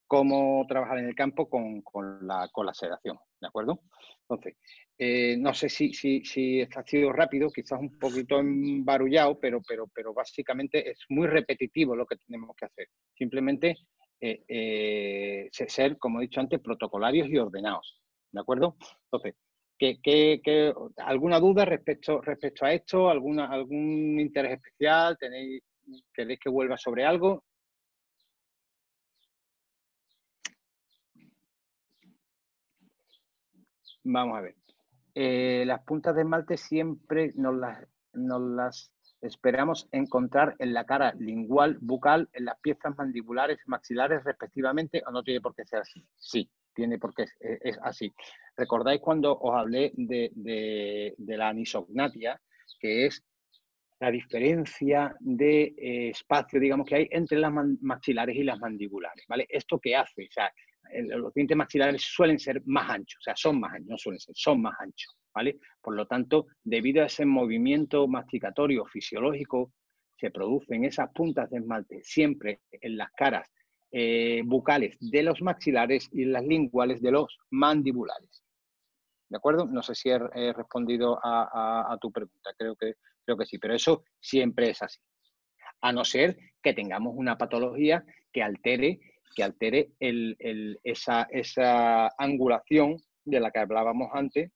Cómo trabajar en el campo con la sedación, ¿de acuerdo? Entonces, no sé si ha sido rápido, quizás un poquito embarullado, pero básicamente es muy repetitivo lo que tenemos que hacer. Simplemente ser, como he dicho antes, protocolarios y ordenados, ¿de acuerdo? Entonces, ¿alguna duda respecto a esto? ¿Algún interés especial? ¿Queréis que vuelva sobre algo? Vamos a ver. Las puntas de esmalte siempre nos las esperamos encontrar en la cara lingual, bucal, en las piezas mandibulares, maxilares, respectivamente, o no tiene por qué ser así. Sí, tiene por qué es así. ¿Recordáis cuando os hablé de la anisognatia, que es la diferencia de espacio, digamos, que hay entre las maxilares y las mandibulares, ¿vale? ¿Esto qué hace? O sea, los dientes maxilares suelen ser más anchos, o sea, son más anchos, no suelen ser, son más anchos, ¿vale? Por lo tanto, debido a ese movimiento masticatorio fisiológico, se producen esas puntas de esmalte siempre en las caras bucales de los maxilares y en las linguales de los mandibulares. ¿De acuerdo? No sé si he respondido a tu pregunta, creo que sí, pero eso siempre es así. A no ser que tengamos una patología que altere esa angulación de la que hablábamos antes,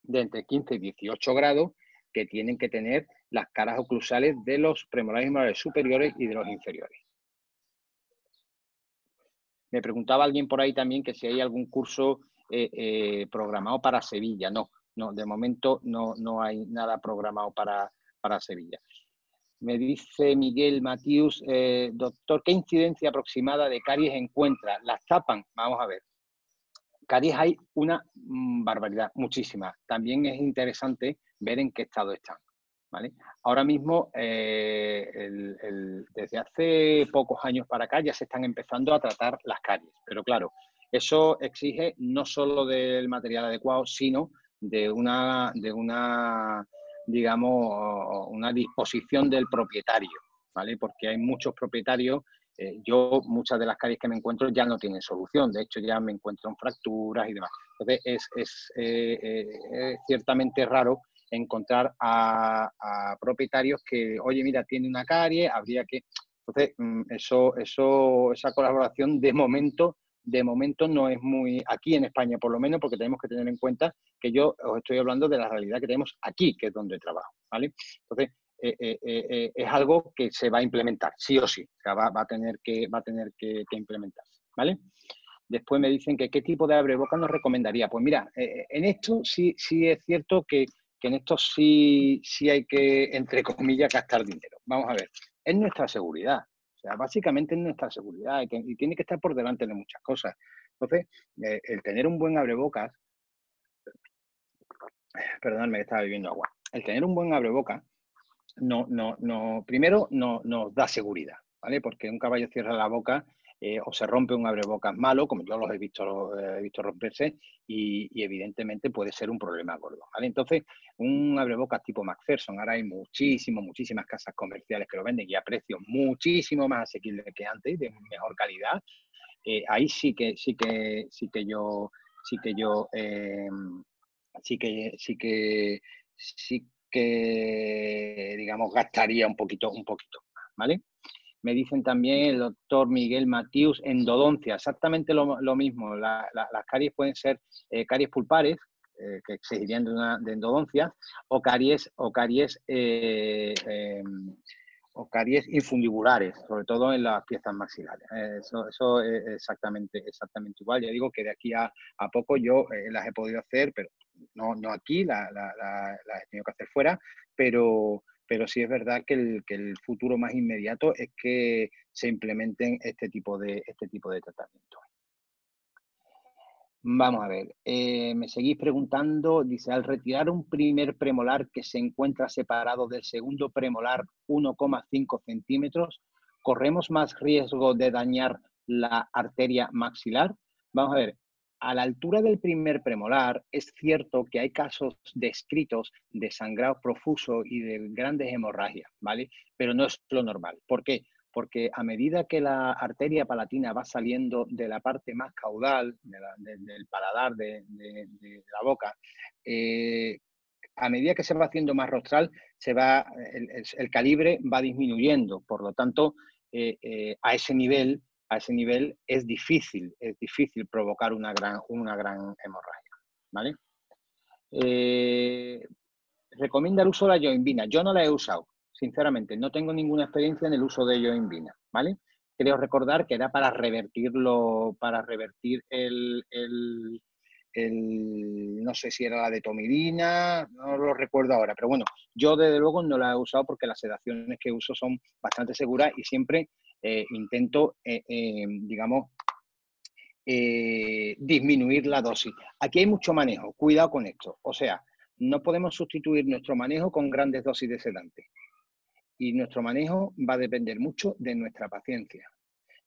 de entre 15 y 18 grados, que tienen que tener las caras oclusales de los premolares y molares superiores y de los inferiores. Me preguntaba alguien por ahí también que si hay algún curso programado para Sevilla. No, de momento no hay nada programado para Sevilla. Me dice Miguel Matius, doctor, ¿qué incidencia aproximada de caries encuentra? ¿Las tapan? Vamos a ver. Caries hay una barbaridad, muchísimas. También es interesante ver en qué estado están, ¿vale? Ahora mismo, desde hace pocos años para acá, ya se están empezando a tratar las caries. Pero claro, eso exige no solo del material adecuado, sino de una digamos, una disposición del propietario, ¿vale? Porque hay muchos propietarios yo muchas de las caries que me encuentro ya no tienen solución, de hecho ya me encuentro en fracturas y demás. Entonces es ciertamente raro encontrar a propietarios que, oye, mira, tiene una carie, habría que... Entonces, esa colaboración de momento no es muy, aquí en España por lo menos, porque tenemos que tener en cuenta que yo os estoy hablando de la realidad que tenemos aquí, que es donde trabajo, ¿vale? Entonces, es algo que se va a implementar, sí o sí, o sea, va a tener que implementarse, ¿vale? Después me dicen que qué tipo de abrebocas nos recomendaría. Pues mira, en esto sí es cierto que en esto sí hay que, entre comillas, gastar dinero. Vamos a ver, es nuestra seguridad. O sea, básicamente es nuestra seguridad y tiene que estar por delante de muchas cosas. Entonces, el tener un buen abrebocas, perdóname que estaba bebiendo agua, el tener un buen abrebocas primero nos da seguridad, ¿vale? Porque un caballo cierra la boca o se rompe un abrebocas malo, como yo los he visto romperse, y evidentemente puede ser un problema gordo, ¿vale? Entonces, un abrebocas tipo McPherson, ahora hay muchísimas casas comerciales que lo venden y a precios muchísimo más asequibles que antes, de mejor calidad. Ahí sí que yo digamos, gastaría un poquito más, ¿vale? Me dicen también el doctor Miguel Matius, endodoncia, exactamente lo mismo. Las caries pueden ser caries pulpares, que exigirían de endodoncia, o caries infundibulares, sobre todo en las piezas maxilares. Eso es exactamente igual. Ya digo que de aquí a poco yo las he podido hacer, pero no aquí, las he tenido que hacer fuera, pero sí es verdad que el futuro más inmediato es que se implementen este tipo de tratamientos. Vamos a ver, me seguís preguntando, dice, al retirar un primer premolar que se encuentra separado del segundo premolar 1,5 centímetros, ¿corremos más riesgo de dañar la arteria maxilar? Vamos a ver, a la altura del primer premolar es cierto que hay casos descritos de sangrado profuso y de grandes hemorragias, ¿vale? Pero no es lo normal. ¿Por qué? Porque a medida que la arteria palatina va saliendo de la parte más caudal, del paladar, de la boca, a medida que se va haciendo más rostral, el calibre va disminuyendo. Por lo tanto, a ese nivel es difícil provocar una gran hemorragia, ¿vale? Recomienda el uso de la yoimbina. Yo no la he usado, sinceramente. No tengo ninguna experiencia en el uso de yoimbina, ¿vale? Creo recordar que era para revertir no sé si era la de tomidina, no lo recuerdo ahora, pero bueno, yo desde luego no la he usado porque las sedaciones que uso son bastante seguras y siempre intento, digamos, disminuir la dosis. Aquí hay mucho manejo, cuidado con esto. O sea, no podemos sustituir nuestro manejo con grandes dosis de sedante. Y nuestro manejo va a depender mucho de nuestra paciencia.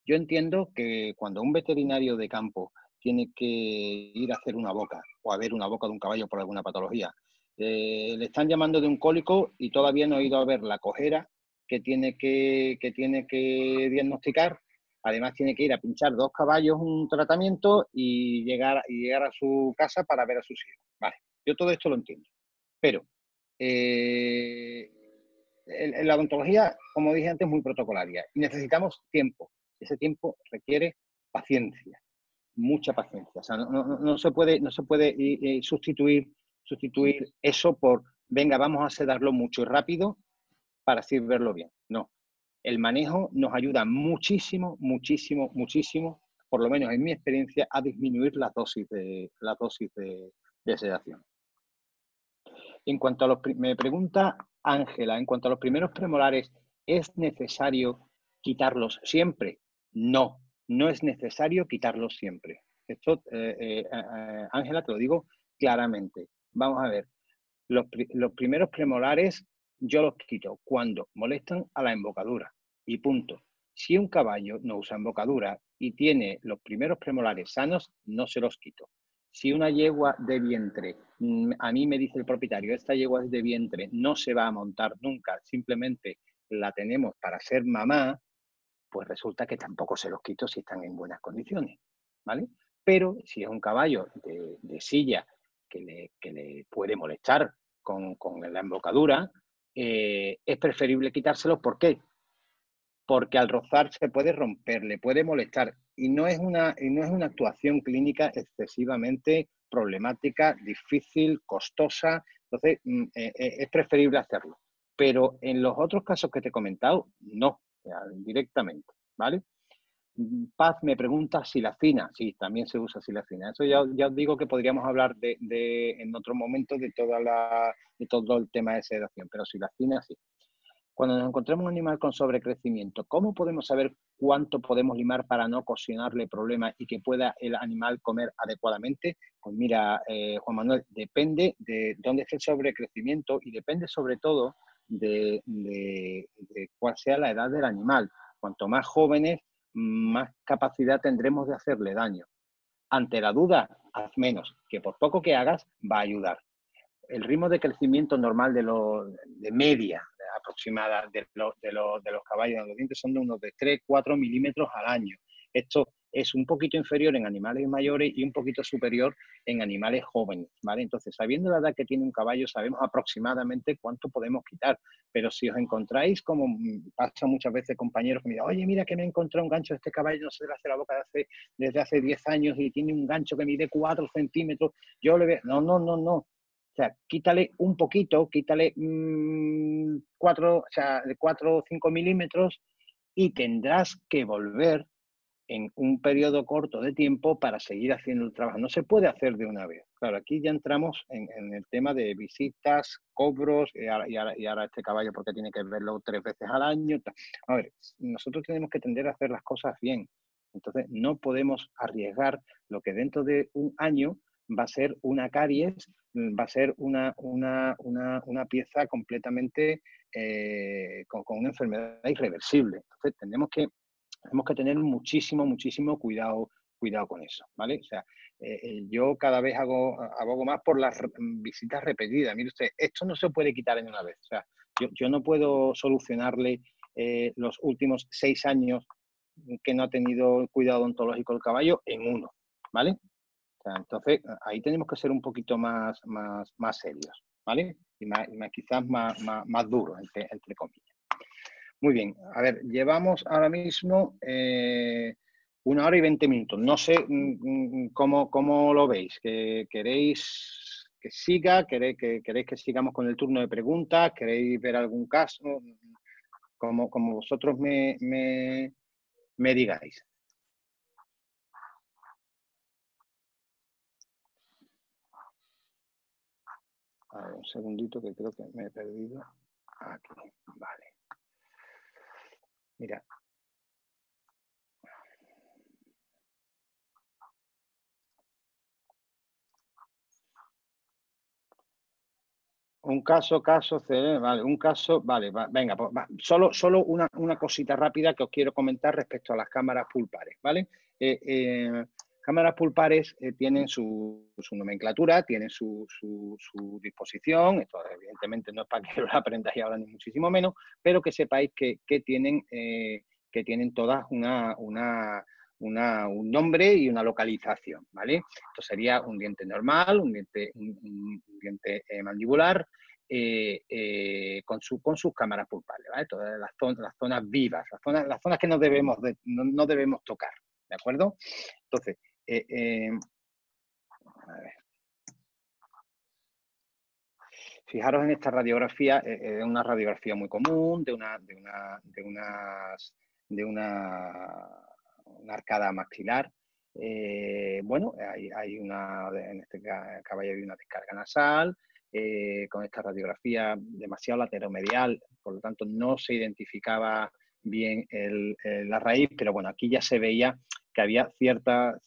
Yo entiendo que cuando un veterinario de campo tiene que ir a hacer una boca o a ver una boca de un caballo por alguna patología, le están llamando de un cólico y todavía no ha ido a ver la cojera que tiene que diagnosticar. Además tiene que ir a pinchar 2 caballos un tratamiento y llegar a su casa para ver a sus hijos. Vale, yo todo esto lo entiendo. Pero en la odontología, como dije antes, es muy protocolaria y necesitamos tiempo. Ese tiempo requiere paciencia, mucha paciencia. O sea, no se puede sustituir eso por, venga, vamos a sedarlo mucho y rápido para así verlo bien. No. El manejo nos ayuda muchísimo, por lo menos en mi experiencia, a disminuir las dosis de sedación. En cuanto a me pregunta Ángela, en cuanto a los primeros premolares, ¿es necesario quitarlos siempre? No, no es necesario quitarlos siempre. Esto, Ángela, te lo digo claramente. Vamos a ver, los primeros premolares yo los quito cuando molestan a la embocadura y punto. Si un caballo no usa embocadura y tiene los primeros premolares sanos, no se los quito. Si una yegua de vientre, a mí me dice el propietario, esta yegua es de vientre, no se va a montar nunca, simplemente la tenemos para ser mamá, pues resulta que tampoco se los quito si están en buenas condiciones, ¿vale? Pero si es un caballo de silla que le puede molestar con la embocadura, es preferible quitárselo. ¿Por qué? Porque al rozar se puede romper, le puede molestar y no es una actuación clínica excesivamente problemática, difícil, costosa. Entonces, es preferible hacerlo. Pero en los otros casos que te he comentado, no, o sea, directamente, ¿vale? Paz me pregunta silacina. Sí, también se usa silacina. Eso ya os digo que podríamos hablar en otro momento de todo el tema de sedación, pero silacina sí. Cuando nos encontremos un animal con sobrecrecimiento, ¿cómo podemos saber cuánto podemos limar para no ocasionarle problemas y que pueda el animal comer adecuadamente? Pues mira, Juan Manuel, depende de dónde esté el sobrecrecimiento y depende sobre todo de cuál sea la edad del animal. Cuanto más jóvenes, más capacidad tendremos de hacerle daño. Ante la duda, haz menos, que por poco que hagas va a ayudar. El ritmo de crecimiento normal de media aproximada de los caballos de los dientes son de unos de 3-4 milímetros al año. Esto es un poquito inferior en animales mayores y un poquito superior en animales jóvenes, ¿vale? Entonces, sabiendo la edad que tiene un caballo, sabemos aproximadamente cuánto podemos quitar. Pero si os encontráis, como pasa muchas veces, compañeros que me dicen, oye, mira que me he encontrado un gancho de este caballo, no se le hace la boca desde hace 10 años y tiene un gancho que mide 4 centímetros, yo le veo, no. O sea, quítale un poquito, quítale 4 o 5 milímetros y tendrás que volver en un periodo corto de tiempo para seguir haciendo el trabajo. No se puede hacer de una vez. Claro, aquí ya entramos en el tema de visitas, cobros, y ahora este caballo porque tiene que verlo 3 veces al año. A ver, nosotros tenemos que tender a hacer las cosas bien. Entonces, no podemos arriesgar lo que dentro de un año va a ser una caries, va a ser una pieza completamente con una enfermedad irreversible. Entonces, tenemos que tener muchísimo cuidado con eso, ¿vale? O sea, yo cada vez abogo más por las visitas repetidas. Mire usted, esto no se puede quitar en una vez. O sea, yo no puedo solucionarle los últimos 6 años que no ha tenido cuidado odontológico el caballo en uno, ¿vale? O sea, entonces, ahí tenemos que ser un poquito más serios, ¿vale? Y quizás más duros, entre comillas. Muy bien, a ver, llevamos ahora mismo 1 hora y 20 minutos. No sé cómo lo veis. ¿Queréis que siga? ¿Queréis que sigamos con el turno de preguntas? ¿Queréis ver algún caso? Como vosotros me digáis. A ver, un segundito que creo que me he perdido. Aquí, vale. Mira. Un caso, vale, un caso, vale, venga, pues, solo una cosita rápida que os quiero comentar respecto a las cámaras pulpares, ¿vale? Cámaras pulpares tienen su nomenclatura, tienen su disposición, esto evidentemente no es para que lo aprendáis ahora ni muchísimo menos, pero que sepáis que tienen todas un nombre y una localización, ¿vale? Esto sería un diente normal, un diente mandibular, con sus cámaras pulpares, ¿vale? Todas las zonas vivas, las zonas que no debemos tocar, ¿de acuerdo? Entonces, a ver. Fijaros en esta radiografía, es una radiografía muy común de una arcada maxilar. Bueno, en este caballo hay una descarga nasal, con esta radiografía demasiado lateromedial, por lo tanto no se identificaba bien la raíz, pero bueno, aquí ya se veía que había cierta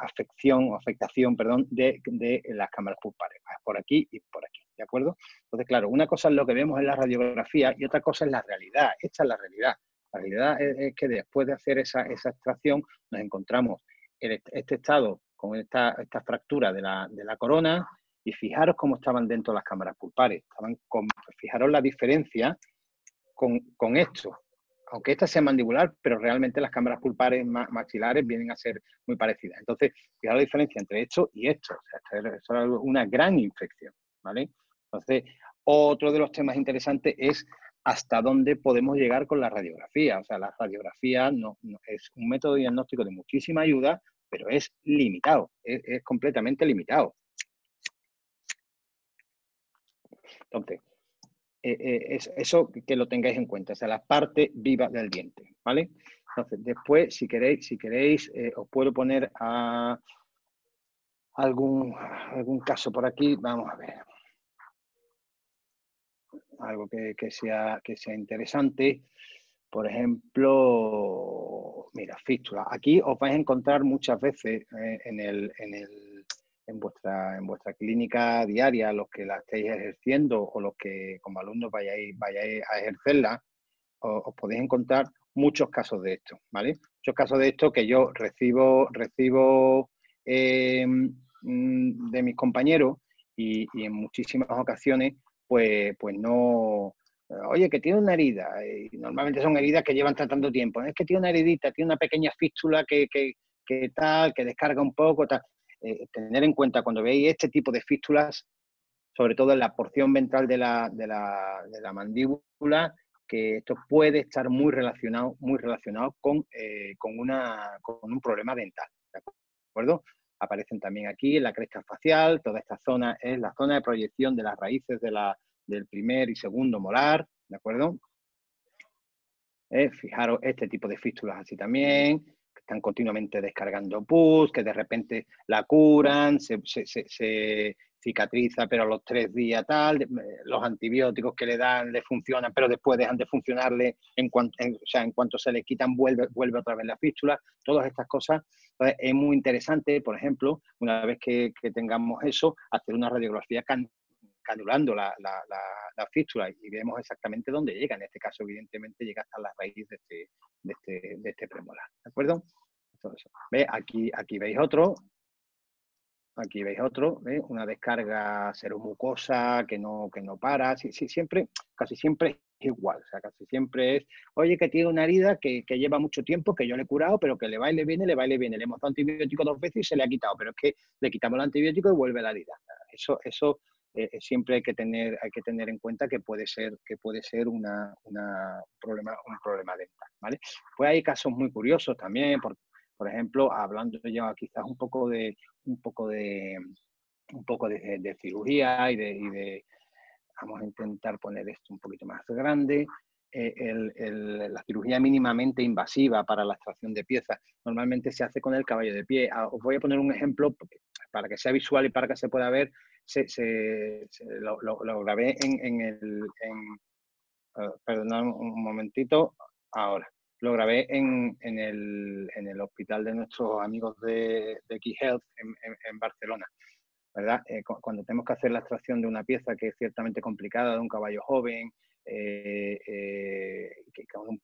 afectación de las cámaras pulpares, por aquí y por aquí, ¿de acuerdo? Entonces, claro, una cosa es lo que vemos en la radiografía y otra cosa es la realidad. Esta es la realidad. La realidad es que después de hacer esa extracción nos encontramos en este estado con esta fractura de la corona y fijaros cómo estaban dentro de las cámaras pulpares. Fijaros la diferencia con esto. Aunque esta sea mandibular, pero realmente las cámaras pulpares maxilares vienen a ser muy parecidas. Entonces, fijaros la diferencia entre esto y esto. O sea, esto es una gran infección, ¿vale? Entonces, otro de los temas interesantes es hasta dónde podemos llegar con la radiografía. O sea, la radiografía no es un método diagnóstico de muchísima ayuda, pero es limitado, es completamente limitado. Entonces, eso que lo tengáis en cuenta, o sea, la parte viva del diente, ¿vale? Entonces, después, si queréis, os puedo poner a algún caso por aquí. Vamos a ver. Algo que sea interesante. Por ejemplo, mira, fístula. Aquí os vais a encontrar muchas veces en vuestra clínica diaria, los que la estéis ejerciendo o los que como alumnos vayáis a ejercerla, os podéis encontrar muchos casos de esto, ¿vale? Muchos casos de esto que yo recibo de mis compañeros y en muchísimas ocasiones, pues no. Oye, que tiene una herida, y normalmente son heridas que llevan tratando tiempo. Es que tiene una heridita, tiene una pequeña fístula que tal, que descarga un poco, tal. Tener en cuenta cuando veis este tipo de fístulas, sobre todo en la porción ventral de la mandíbula, que esto puede estar muy relacionado con un problema dental, ¿de acuerdo? Aparecen también aquí en la cresta facial. Toda esta zona es la zona de proyección de las raíces del primer y segundo molar, ¿de acuerdo? Fijaros este tipo de fístulas así también, que están continuamente descargando pus, que de repente la curan, se cicatriza, pero a los 3 días tal, los antibióticos que le dan le funcionan, pero después dejan de funcionarle, en cuanto se le quitan vuelve otra vez la fístula. Todas estas cosas. Entonces, es muy interesante, por ejemplo, una vez que tengamos eso, hacer una radiografía canulando la fístula y vemos exactamente dónde llega. En este caso, evidentemente, llega hasta la raíz de este premolar, ¿de acuerdo? Entonces, ¿ve? Aquí veis otro. Aquí veis otro, ¿eh? Una descarga seromucosa que no para. Sí, casi siempre es igual. O sea, casi siempre es, oye, que tiene una herida que lleva mucho tiempo, que yo le he curado, pero que le va y le viene. Le hemos dado antibiótico 2 veces y se le ha quitado, pero es que le quitamos el antibiótico y vuelve la herida. Eso siempre hay que tener en cuenta que puede ser un problema dental, ¿vale? Pues hay casos muy curiosos también, por ejemplo, hablando ya quizás un poco de cirugía y vamos a intentar poner esto un poquito más grande. La cirugía mínimamente invasiva para la extracción de piezas normalmente se hace con el caballo de pie. Os voy a poner un ejemplo para que sea visual y para que se pueda ver. Lo grabé perdonad un momentito, ahora. Lo grabé en el hospital de nuestros amigos de KeyHealth en Barcelona, ¿verdad? Cuando tenemos que hacer la extracción de una pieza que es ciertamente complicada, de un caballo joven, con un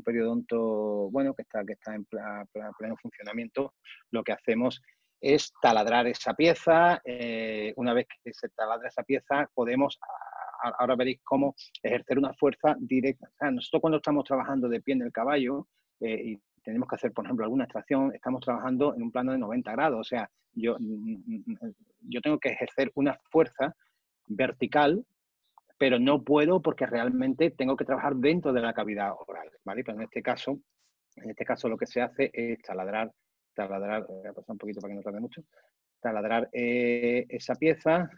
periodonto bueno, que está en pleno funcionamiento, lo que hacemos es taladrar esa pieza. Una vez que se taladra esa pieza, podemos, ahora veréis cómo ejercer una fuerza directa. O sea, nosotros cuando estamos trabajando de pie en el caballo y tenemos que hacer, por ejemplo, alguna extracción, estamos trabajando en un plano de 90 grados. O sea, yo tengo que ejercer una fuerza vertical, pero no puedo porque realmente tengo que trabajar dentro de la cavidad oral, ¿vale? Pero en este caso lo que se hace es taladrar, voy a pasar un poquito para que no tarde mucho, taladrar esa pieza.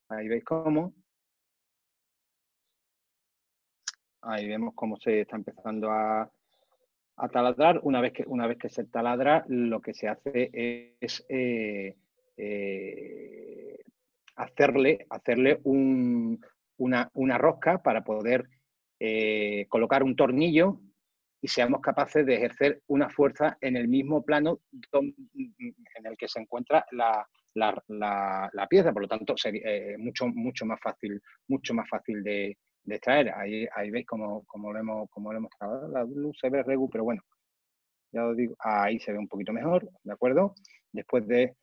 Ahí veis cómo. Ahí vemos cómo se está empezando a taladrar. Una vez que se taladra, lo que se hace es hacerle una rosca para poder colocar un tornillo y seamos capaces de ejercer una fuerza en el mismo plano en el que se encuentra la pieza. Por lo tanto, sería mucho más fácil de extraer. Ahí veis cómo lo hemos trabajado. La luz se ve regu, pero bueno, ya os digo, ahí se ve un poquito mejor, ¿de acuerdo? Después de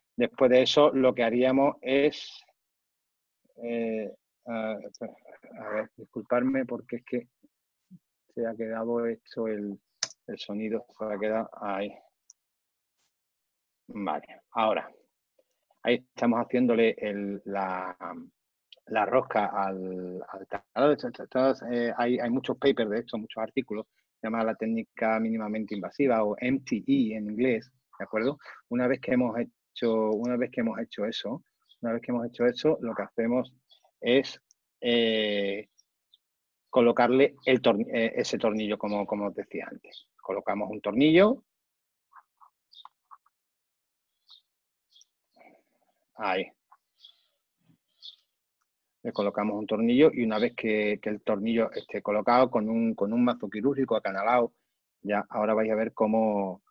eso, lo que haríamos es A ver, disculparme porque es que se ha quedado hecho el sonido, se ha quedado ahí. Vale, ahora, ahí estamos haciéndole la rosca al taladro. Hay muchos papers de esto, muchos artículos, se llama la técnica mínimamente invasiva o MTE en inglés, ¿de acuerdo? Una vez que hemos hecho eso, lo que hacemos es colocarle ese tornillo, como os decía antes. Colocamos un tornillo. Ahí. Le colocamos un tornillo y una vez que el tornillo esté colocado con un mazo quirúrgico acanalado, ya ahora vais a ver cómo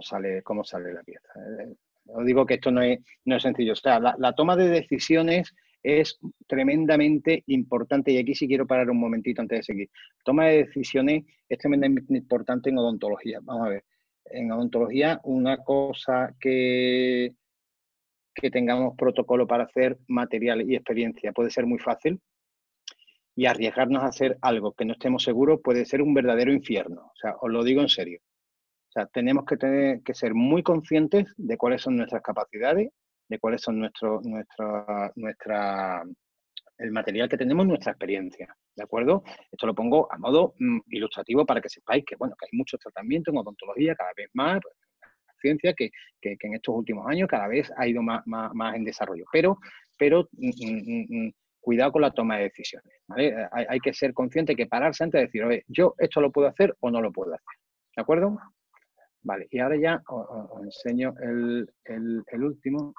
sale la pieza. Os digo que esto no es sencillo. O sea, la toma de decisiones es tremendamente importante y aquí sí quiero parar un momentito antes de seguir. Toma de decisiones es tremendamente importante en odontología. Vamos a ver. En odontología, una cosa que tengamos protocolo para hacer material y experiencia puede ser muy fácil, y arriesgarnos a hacer algo que no estemos seguros puede ser un verdadero infierno. O sea, os lo digo en serio. O sea, tenemos que ser muy conscientes de cuáles son nuestras capacidades, de cuáles son el material que tenemos, nuestra experiencia, ¿de acuerdo? Esto lo pongo a modo ilustrativo para que sepáis que, bueno, que hay muchos tratamientos en odontología cada vez más, ciencia que en estos últimos años cada vez ha ido más en desarrollo. Pero cuidado con la toma de decisiones, ¿vale? Hay que ser consciente, hay que pararse antes de decir, oye, yo esto lo puedo hacer o no lo puedo hacer. ¿De acuerdo? Vale, y ahora ya os enseño el último.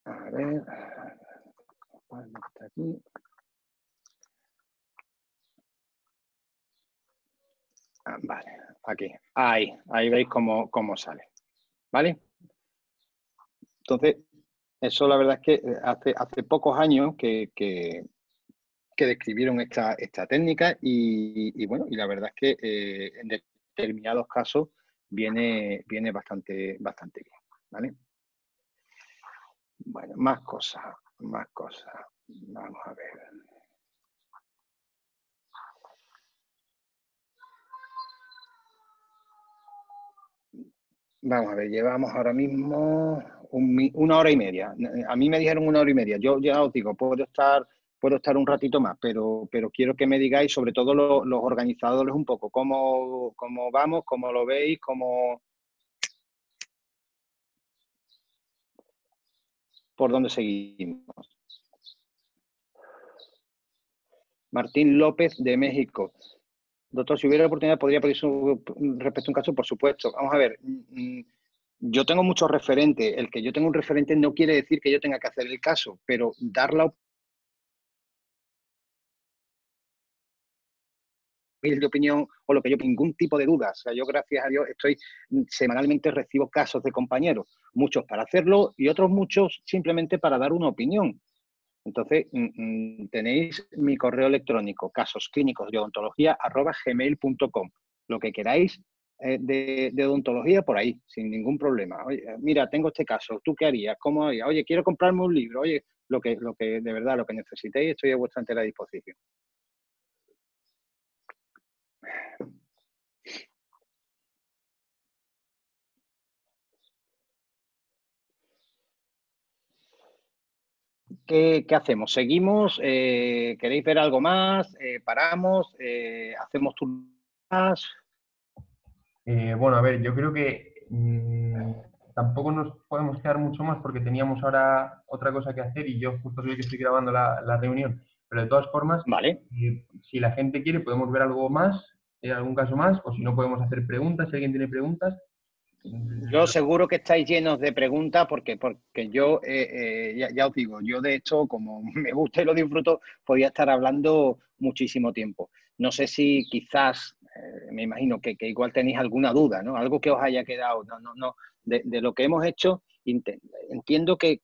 A ver. Está aquí. Vale, aquí. Ahí veis cómo sale. ¿Vale? Entonces, eso la verdad es que hace pocos años que describieron esta técnica y bueno, y la verdad es que en determinados casos viene bastante bien, ¿vale? Bueno, más cosas. Vamos a ver. Vamos a ver, llevamos ahora mismo una hora y media. A mí me dijeron una hora y media. Yo ya os digo, puedo estar un ratito más, pero quiero que me digáis, sobre todo los organizadores, un poco cómo vamos, cómo lo veis, por dónde seguimos. Martín López, de México. Doctor, si hubiera oportunidad, ¿podría pedir respecto a un caso? Por supuesto. Vamos a ver, yo tengo muchos referentes. El que yo tenga un referente no quiere decir que yo tenga que hacer el caso, pero dar la opinión o lo que yo, ningún tipo de duda. O sea, yo, gracias a Dios, semanalmente recibo casos de compañeros, muchos para hacerlo y otros muchos simplemente para dar una opinión. Entonces, tenéis mi correo electrónico, casosclínicosdeodontología@gmail.com. Lo que queráis de odontología por ahí, sin ningún problema. Oye, mira, tengo este caso, ¿tú qué harías? ¿Cómo harías? Oye, quiero comprarme un libro. Oye, lo que de verdad, lo que necesitéis, estoy a vuestra entera disposición. ¿Qué hacemos? ¿Seguimos? ¿Queréis ver algo más? ¿Paramos? ¿Hacemos turnos más? Bueno, a ver, yo creo que tampoco nos podemos quedar mucho más porque teníamos ahora otra cosa que hacer y yo justo soy el que estoy grabando la reunión. Pero de todas formas, Vale. Si la gente quiere, podemos ver algo más, algún caso más, o si no, podemos hacer preguntas, si alguien tiene preguntas. Yo seguro que estáis llenos de preguntas porque yo, ya os digo, yo de hecho, como me gusta y lo disfruto, podía estar hablando muchísimo tiempo. No sé si quizás, me imagino que igual tenéis alguna duda, ¿no? Algo que os haya quedado, no. De lo que hemos hecho, entiendo que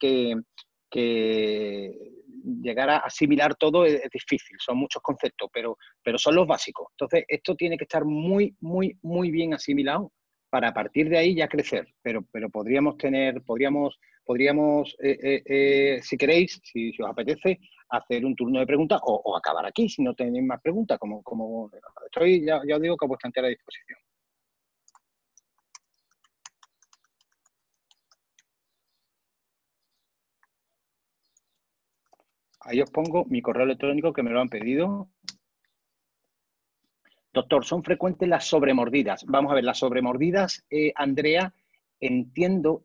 llegar a asimilar todo es difícil, son muchos conceptos, pero son los básicos. Entonces, esto tiene que estar muy bien asimilado para a partir de ahí ya crecer, pero podríamos, si queréis, si os apetece, hacer un turno de preguntas o acabar aquí si no tenéis más preguntas, como estoy, ya os digo que a vuestra entera disposición. Ahí os pongo mi correo electrónico que me lo han pedido. Doctor, ¿son frecuentes las sobremordidas? Vamos a ver, las sobremordidas, Andrea, entiendo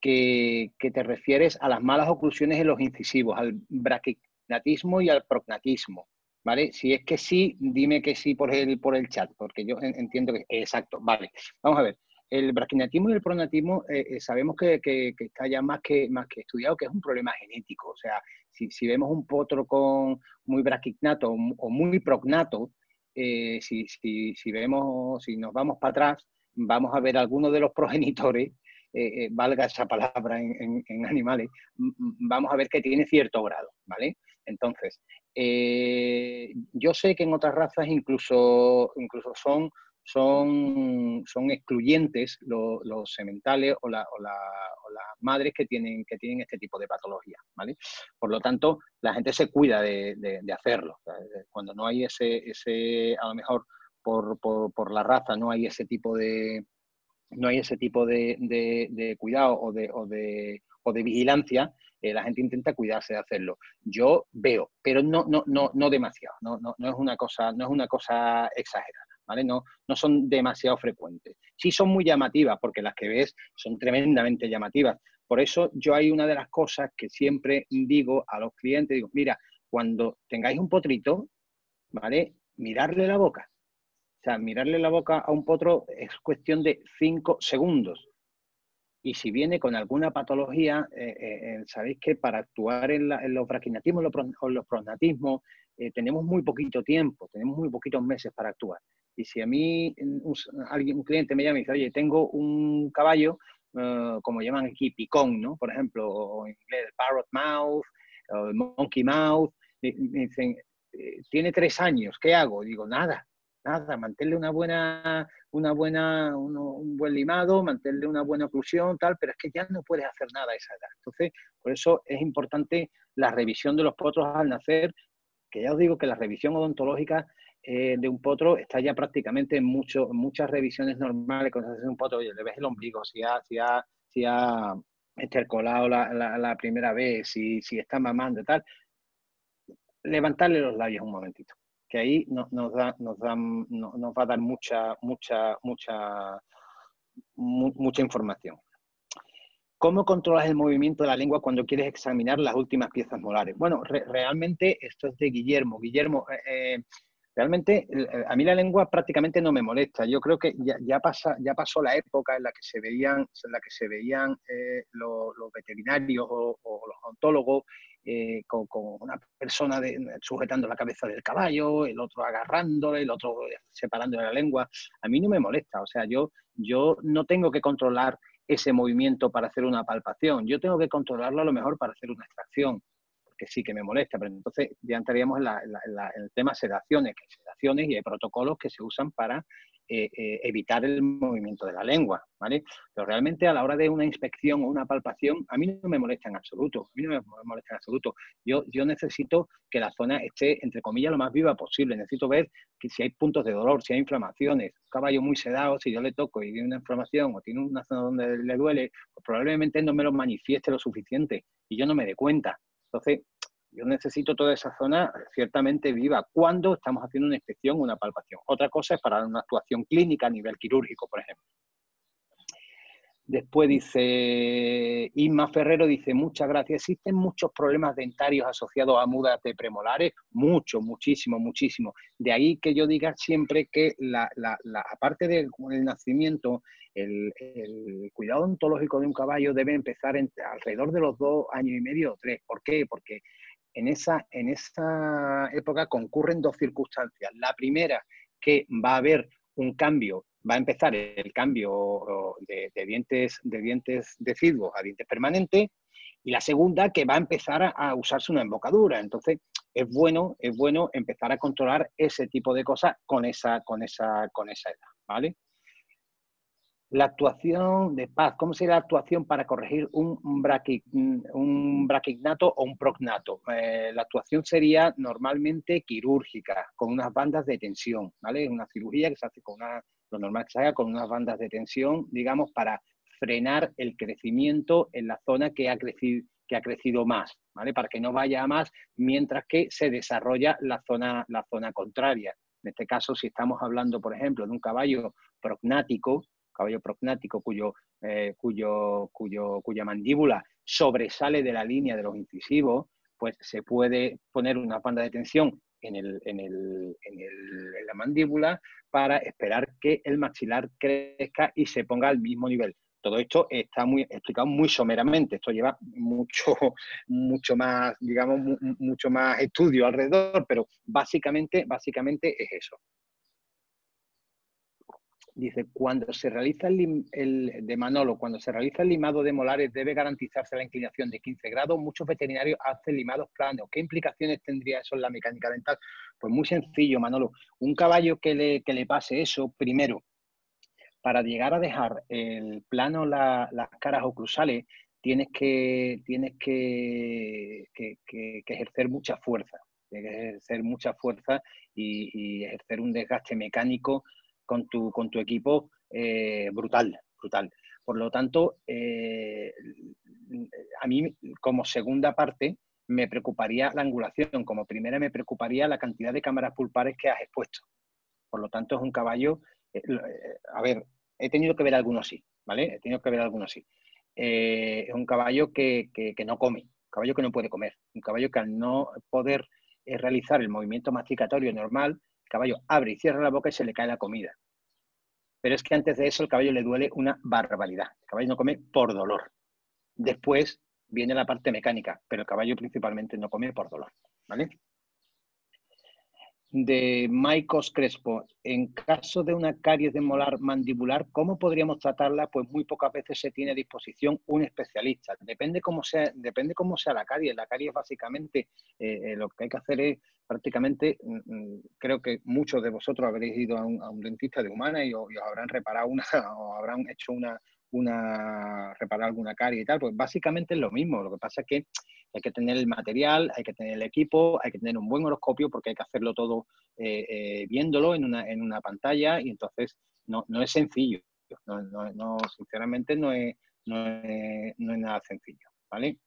que te refieres a las malas oclusiones en los incisivos, al braquignatismo y al prognatismo, ¿vale? Si es que sí, dime que sí por el chat, porque yo entiendo que... Exacto, vale. Vamos a ver. El braquignatismo y el prognatismo sabemos que está ya más que estudiado, que es un problema genético. O sea, si vemos un potro muy braquignato o muy prognato, si nos vamos para atrás, vamos a ver algunos de los progenitores, valga esa palabra en animales, vamos a ver que tiene cierto grado, ¿vale? Entonces, yo sé que en otras razas incluso son excluyentes los sementales o las madres que tienen este tipo de patología, ¿vale? Por lo tanto, la gente se cuida de hacerlo. Cuando no hay a lo mejor por la raza no hay ese tipo de cuidado o de vigilancia, la gente intenta cuidarse de hacerlo. Yo veo, pero no demasiado, no es una cosa exagerada, ¿vale? No son demasiado frecuentes. Sí son muy llamativas, porque las que ves son tremendamente llamativas. Por eso yo hay una de las cosas que siempre digo a los clientes, digo, mira, cuando tengáis un potrito, ¿vale? Mirarle la boca. O sea, mirarle la boca a un potro es cuestión de 5 segundos. Y si viene con alguna patología, sabéis que para actuar en los braquignatismos o los prognatismos tenemos muy poquito tiempo, tenemos muy poquitos meses para actuar. Y si a mí un cliente me llama y dice, oye, tengo un caballo, como llaman aquí, picón, ¿no? Por ejemplo, o en inglés, el parrot mouth, o el monkey mouth, me dicen, tiene 3 años, ¿qué hago? Digo, nada, mantenerle un buen limado, mantenerle una buena oclusión, tal, pero es que ya no puedes hacer nada a esa edad. Entonces, por eso es importante la revisión de los potros al nacer, que ya os digo que la revisión odontológica de un potro está ya prácticamente en muchas revisiones normales cuando se hace un potro. Oye, le ves el ombligo, si ha estercolado la primera vez, si está mamando y tal, levantarle los labios un momentito, que ahí nos va a dar mucha información. ¿Cómo controlas el movimiento de la lengua cuando quieres examinar las últimas piezas molares? Bueno, realmente esto es de Guillermo. Guillermo, realmente a mí la lengua prácticamente no me molesta. Yo creo que ya pasó la época en la que se veían los veterinarios o los odontólogos con una persona sujetando la cabeza del caballo, el otro agarrándole, el otro separándole la lengua. A mí no me molesta. O sea, yo no tengo que controlar ese movimiento para hacer una palpación. Yo tengo que controlarlo a lo mejor para hacer una extracción, porque sí que me molesta, pero entonces ya entraríamos en el tema sedaciones, que hay sedaciones y hay protocolos que se usan para evitar el movimiento de la lengua, ¿vale? Pero realmente a la hora de una inspección o una palpación, a mí no me molesta en absoluto, Yo necesito que la zona esté, entre comillas, lo más viva posible. Necesito ver que si hay puntos de dolor, si hay inflamaciones. Un caballo muy sedado, si yo le toco y tiene una inflamación o tiene una zona donde le duele, pues probablemente no me lo manifieste lo suficiente y yo no me dé cuenta. Entonces, yo necesito toda esa zona ciertamente viva cuando estamos haciendo una inspección o una palpación. Otra cosa es para una actuación clínica a nivel quirúrgico, por ejemplo. Después dice, Isma Ferrero dice, muchas gracias. ¿Existen muchos problemas dentarios asociados a mudas de premolares? Muchísimo. De ahí que yo diga siempre que aparte del nacimiento, el cuidado odontológico de un caballo debe empezar alrededor de los 2 años y medio o 3. ¿Por qué? Porque en esa época concurren 2 circunstancias. La primera, que va a haber un cambio, va a empezar el cambio de dientes deciduos a dientes permanentes, y la segunda, que va a empezar a usarse una embocadura. Entonces, es bueno empezar a controlar ese tipo de cosas con esa edad, ¿vale? La actuación de Paz, ¿cómo sería la actuación para corregir un braquignato o un prognato? La actuación sería normalmente quirúrgica, con unas bandas de tensión, ¿vale? Una cirugía que se hace lo normal que se haga con unas bandas de tensión, digamos, para frenar el crecimiento en la zona que ha crecido más, ¿vale? Para que no vaya a más mientras que se desarrolla la zona contraria. En este caso, si estamos hablando, por ejemplo, de un caballo prognático cuya mandíbula sobresale de la línea de los incisivos, pues se puede poner una banda de tensión en la mandíbula para esperar que el maxilar crezca y se ponga al mismo nivel. Todo esto está explicado muy someramente. Esto lleva mucho más, digamos, mucho más estudio alrededor, pero básicamente es eso. Dice, cuando se realiza de Manolo, cuando se realiza el limado de molares debe garantizarse la inclinación de 15 grados. Muchos veterinarios hacen limados planos. ¿Qué implicaciones tendría eso en la mecánica dental? Pues muy sencillo, Manolo. Un caballo que le pase eso, primero, para llegar a dejar el plano las caras oclusales, tienes que ejercer mucha fuerza. Tienes que ejercer mucha fuerza y ejercer un desgaste mecánico con tu equipo brutal. Por lo tanto, a mí como segunda parte me preocuparía la angulación, como primera me preocuparía la cantidad de cámaras pulpares que has expuesto. Por lo tanto, es un caballo, a ver, he tenido que ver algunos sí, ¿vale? Es un caballo que no come, un caballo que no puede comer, un caballo que al no poder realizar el movimiento masticatorio normal, el caballo abre y cierra la boca y se le cae la comida. Pero es que antes de eso el caballo le duele una barbaridad. El caballo no come por dolor. Después viene la parte mecánica, pero el caballo principalmente no come por dolor, ¿vale? De Maicos Crespo, en caso de una caries de molar mandibular, ¿cómo podríamos tratarla? Pues muy pocas veces se tiene a disposición un especialista. Depende cómo sea la caries. La caries básicamente lo que hay que hacer es prácticamente, creo que muchos de vosotros habréis ido a un dentista de humana y os habrán reparado o habrán hecho reparar alguna caries y tal. Pues básicamente es lo mismo. Lo que pasa es que hay que tener el material, hay que tener el equipo, hay que tener un buen horoscopio porque hay que hacerlo todo viéndolo en una pantalla y entonces no es sencillo. Sinceramente no es nada sencillo, ¿vale?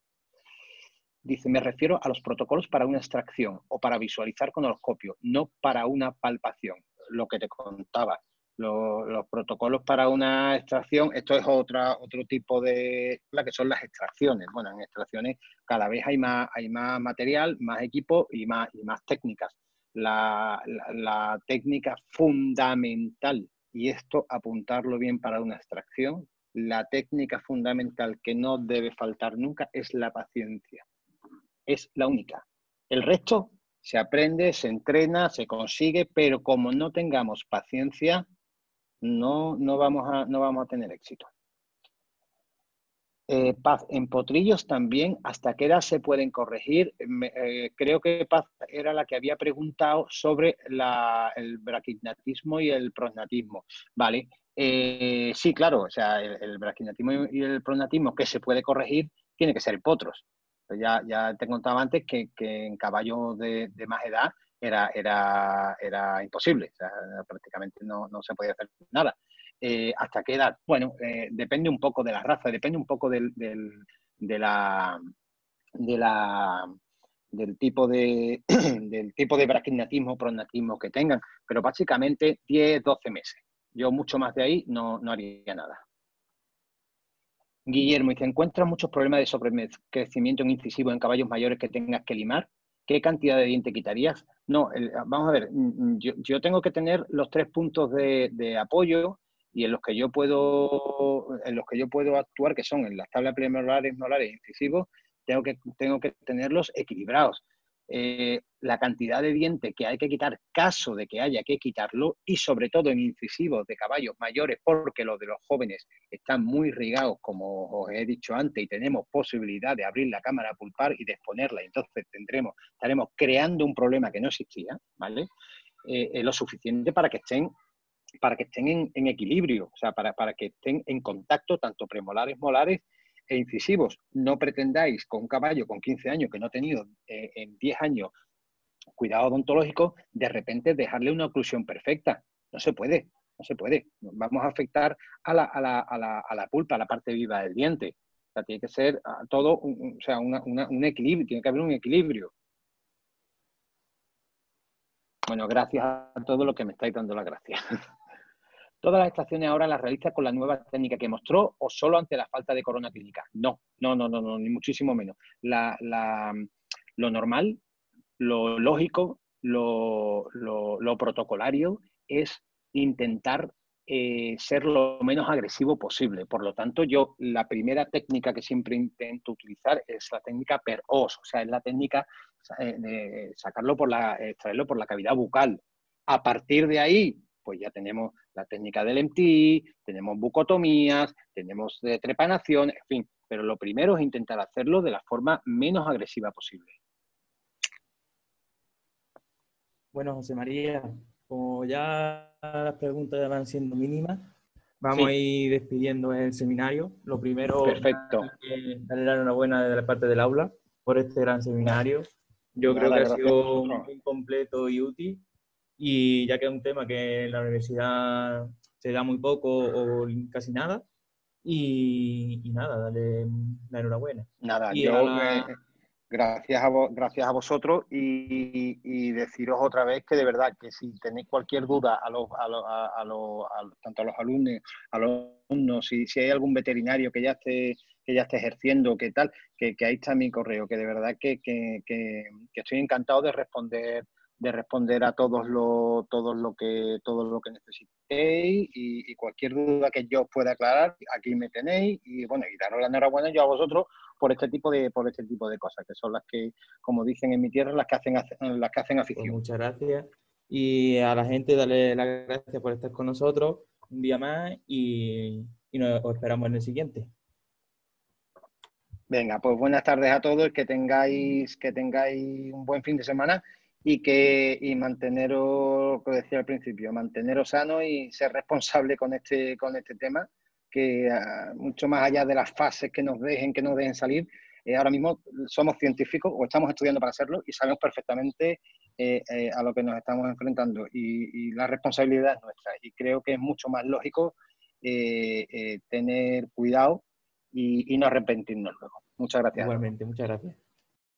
Dice, me refiero a los protocolos para una extracción o para visualizar con horoscopio, no para una palpación. Lo que te contaba. Los protocolos para una extracción, esto es otro tipo de, la que son las extracciones. Bueno, en extracciones cada vez hay más material, más equipo y más técnicas. La técnica fundamental, y esto apuntarlo bien para una extracción, la técnica fundamental que no debe faltar nunca es la paciencia. Es la única. El resto se aprende, se entrena, se consigue, pero como no tengamos paciencia, no vamos a tener éxito. Paz, en potrillos también, ¿hasta qué edad se pueden corregir? Creo que Paz era la que había preguntado sobre el braquignatismo y el prognatismo. Vale, sí, claro, o sea, el braquignatismo y el prognatismo que se puede corregir tiene que ser en potros. Pues ya te contaba antes que en caballos de más edad era imposible, o sea, prácticamente no se podía hacer nada. ¿Hasta qué edad? Bueno, depende un poco de la raza, depende un poco del tipo de del tipo de braquignatismo o prognatismo que tengan, pero básicamente 10-12 meses. Yo mucho más de ahí no haría nada. Guillermo, ¿y te encuentras muchos problemas de sobrecrecimiento en incisivo en caballos mayores que tengas que limar? ¿Qué cantidad de diente quitarías? No, vamos a ver, yo tengo que tener los 3 puntos de apoyo y en los que yo puedo actuar, que son en las tablas premolares, molares e incisivos, tengo que tenerlos equilibrados. La cantidad de dientes que hay que quitar, caso de que haya que quitarlo, y sobre todo en incisivos de caballos mayores, porque los de los jóvenes están muy rigados, como os he dicho antes, y tenemos posibilidad de abrir la cámara pulpar y de exponerla, entonces estaremos creando un problema que no existía, ¿vale? Lo suficiente para que estén para que estén en equilibrio, o sea, para que estén en contacto tanto premolares, molares e incisivos. No pretendáis con un caballo con 15 años que no ha tenido en 10 años cuidado odontológico, de repente dejarle una oclusión perfecta. No se puede, no se puede. Vamos a afectar a la pulpa, a la parte viva del diente. O sea, tiene que ser todo, o sea, un equilibrio, tiene que haber un equilibrio. Bueno, gracias a todo lo que me estáis dando las gracias. ¿Todas las extracciones ahora las realiza con la nueva técnica que mostró o solo ante la falta de corona clínica? No, ni muchísimo menos. Lo normal, lo lógico, lo protocolario es intentar ser lo menos agresivo posible. Por lo tanto, yo la primera técnica que siempre intento utilizar es la técnica per os, o sea, es la técnica de sacarlo extraerlo por la cavidad bucal. A partir de ahí, pues ya tenemos la técnica del MTI, tenemos bucotomías, tenemos trepanación, en fin. Pero lo primero es intentar hacerlo de la forma menos agresiva posible. Bueno, José María, como ya las preguntas van siendo mínimas, vamos a ir despidiendo el seminario. Lo primero, perfecto, darle la enhorabuena de la parte del aula por este gran seminario. Yo creo que ha sido muy completo y útil, y ya que es un tema que en la universidad se da muy poco o casi nada, y nada, darle la enhorabuena. Nada, Y yo gracias a vosotros y deciros otra vez que de verdad que si tenéis cualquier duda tanto a los alumnos, si hay algún veterinario que ya esté ejerciendo, que tal, que ahí está mi correo, que de verdad que estoy encantado de responder a todo lo que necesitéis y cualquier duda que yo os pueda aclarar, aquí me tenéis y bueno, y daros la enhorabuena yo a vosotros por este tipo de cosas, que son las que, como dicen en mi tierra, las que hacen afición. Pues muchas gracias. Y a la gente, darle las gracias por estar con nosotros un día más y os esperamos en el siguiente. Venga, pues buenas tardes a todos, que tengáis un buen fin de semana y manteneros, como decía al principio, manteneros sanos y ser responsable con este tema, que mucho más allá de las fases que nos dejen salir, ahora mismo somos científicos o estamos estudiando para serlo y sabemos perfectamente a lo que nos estamos enfrentando y la responsabilidad es nuestra. Y creo que es mucho más lógico tener cuidado y no arrepentirnos luego. Muchas gracias. Igualmente, muchas gracias.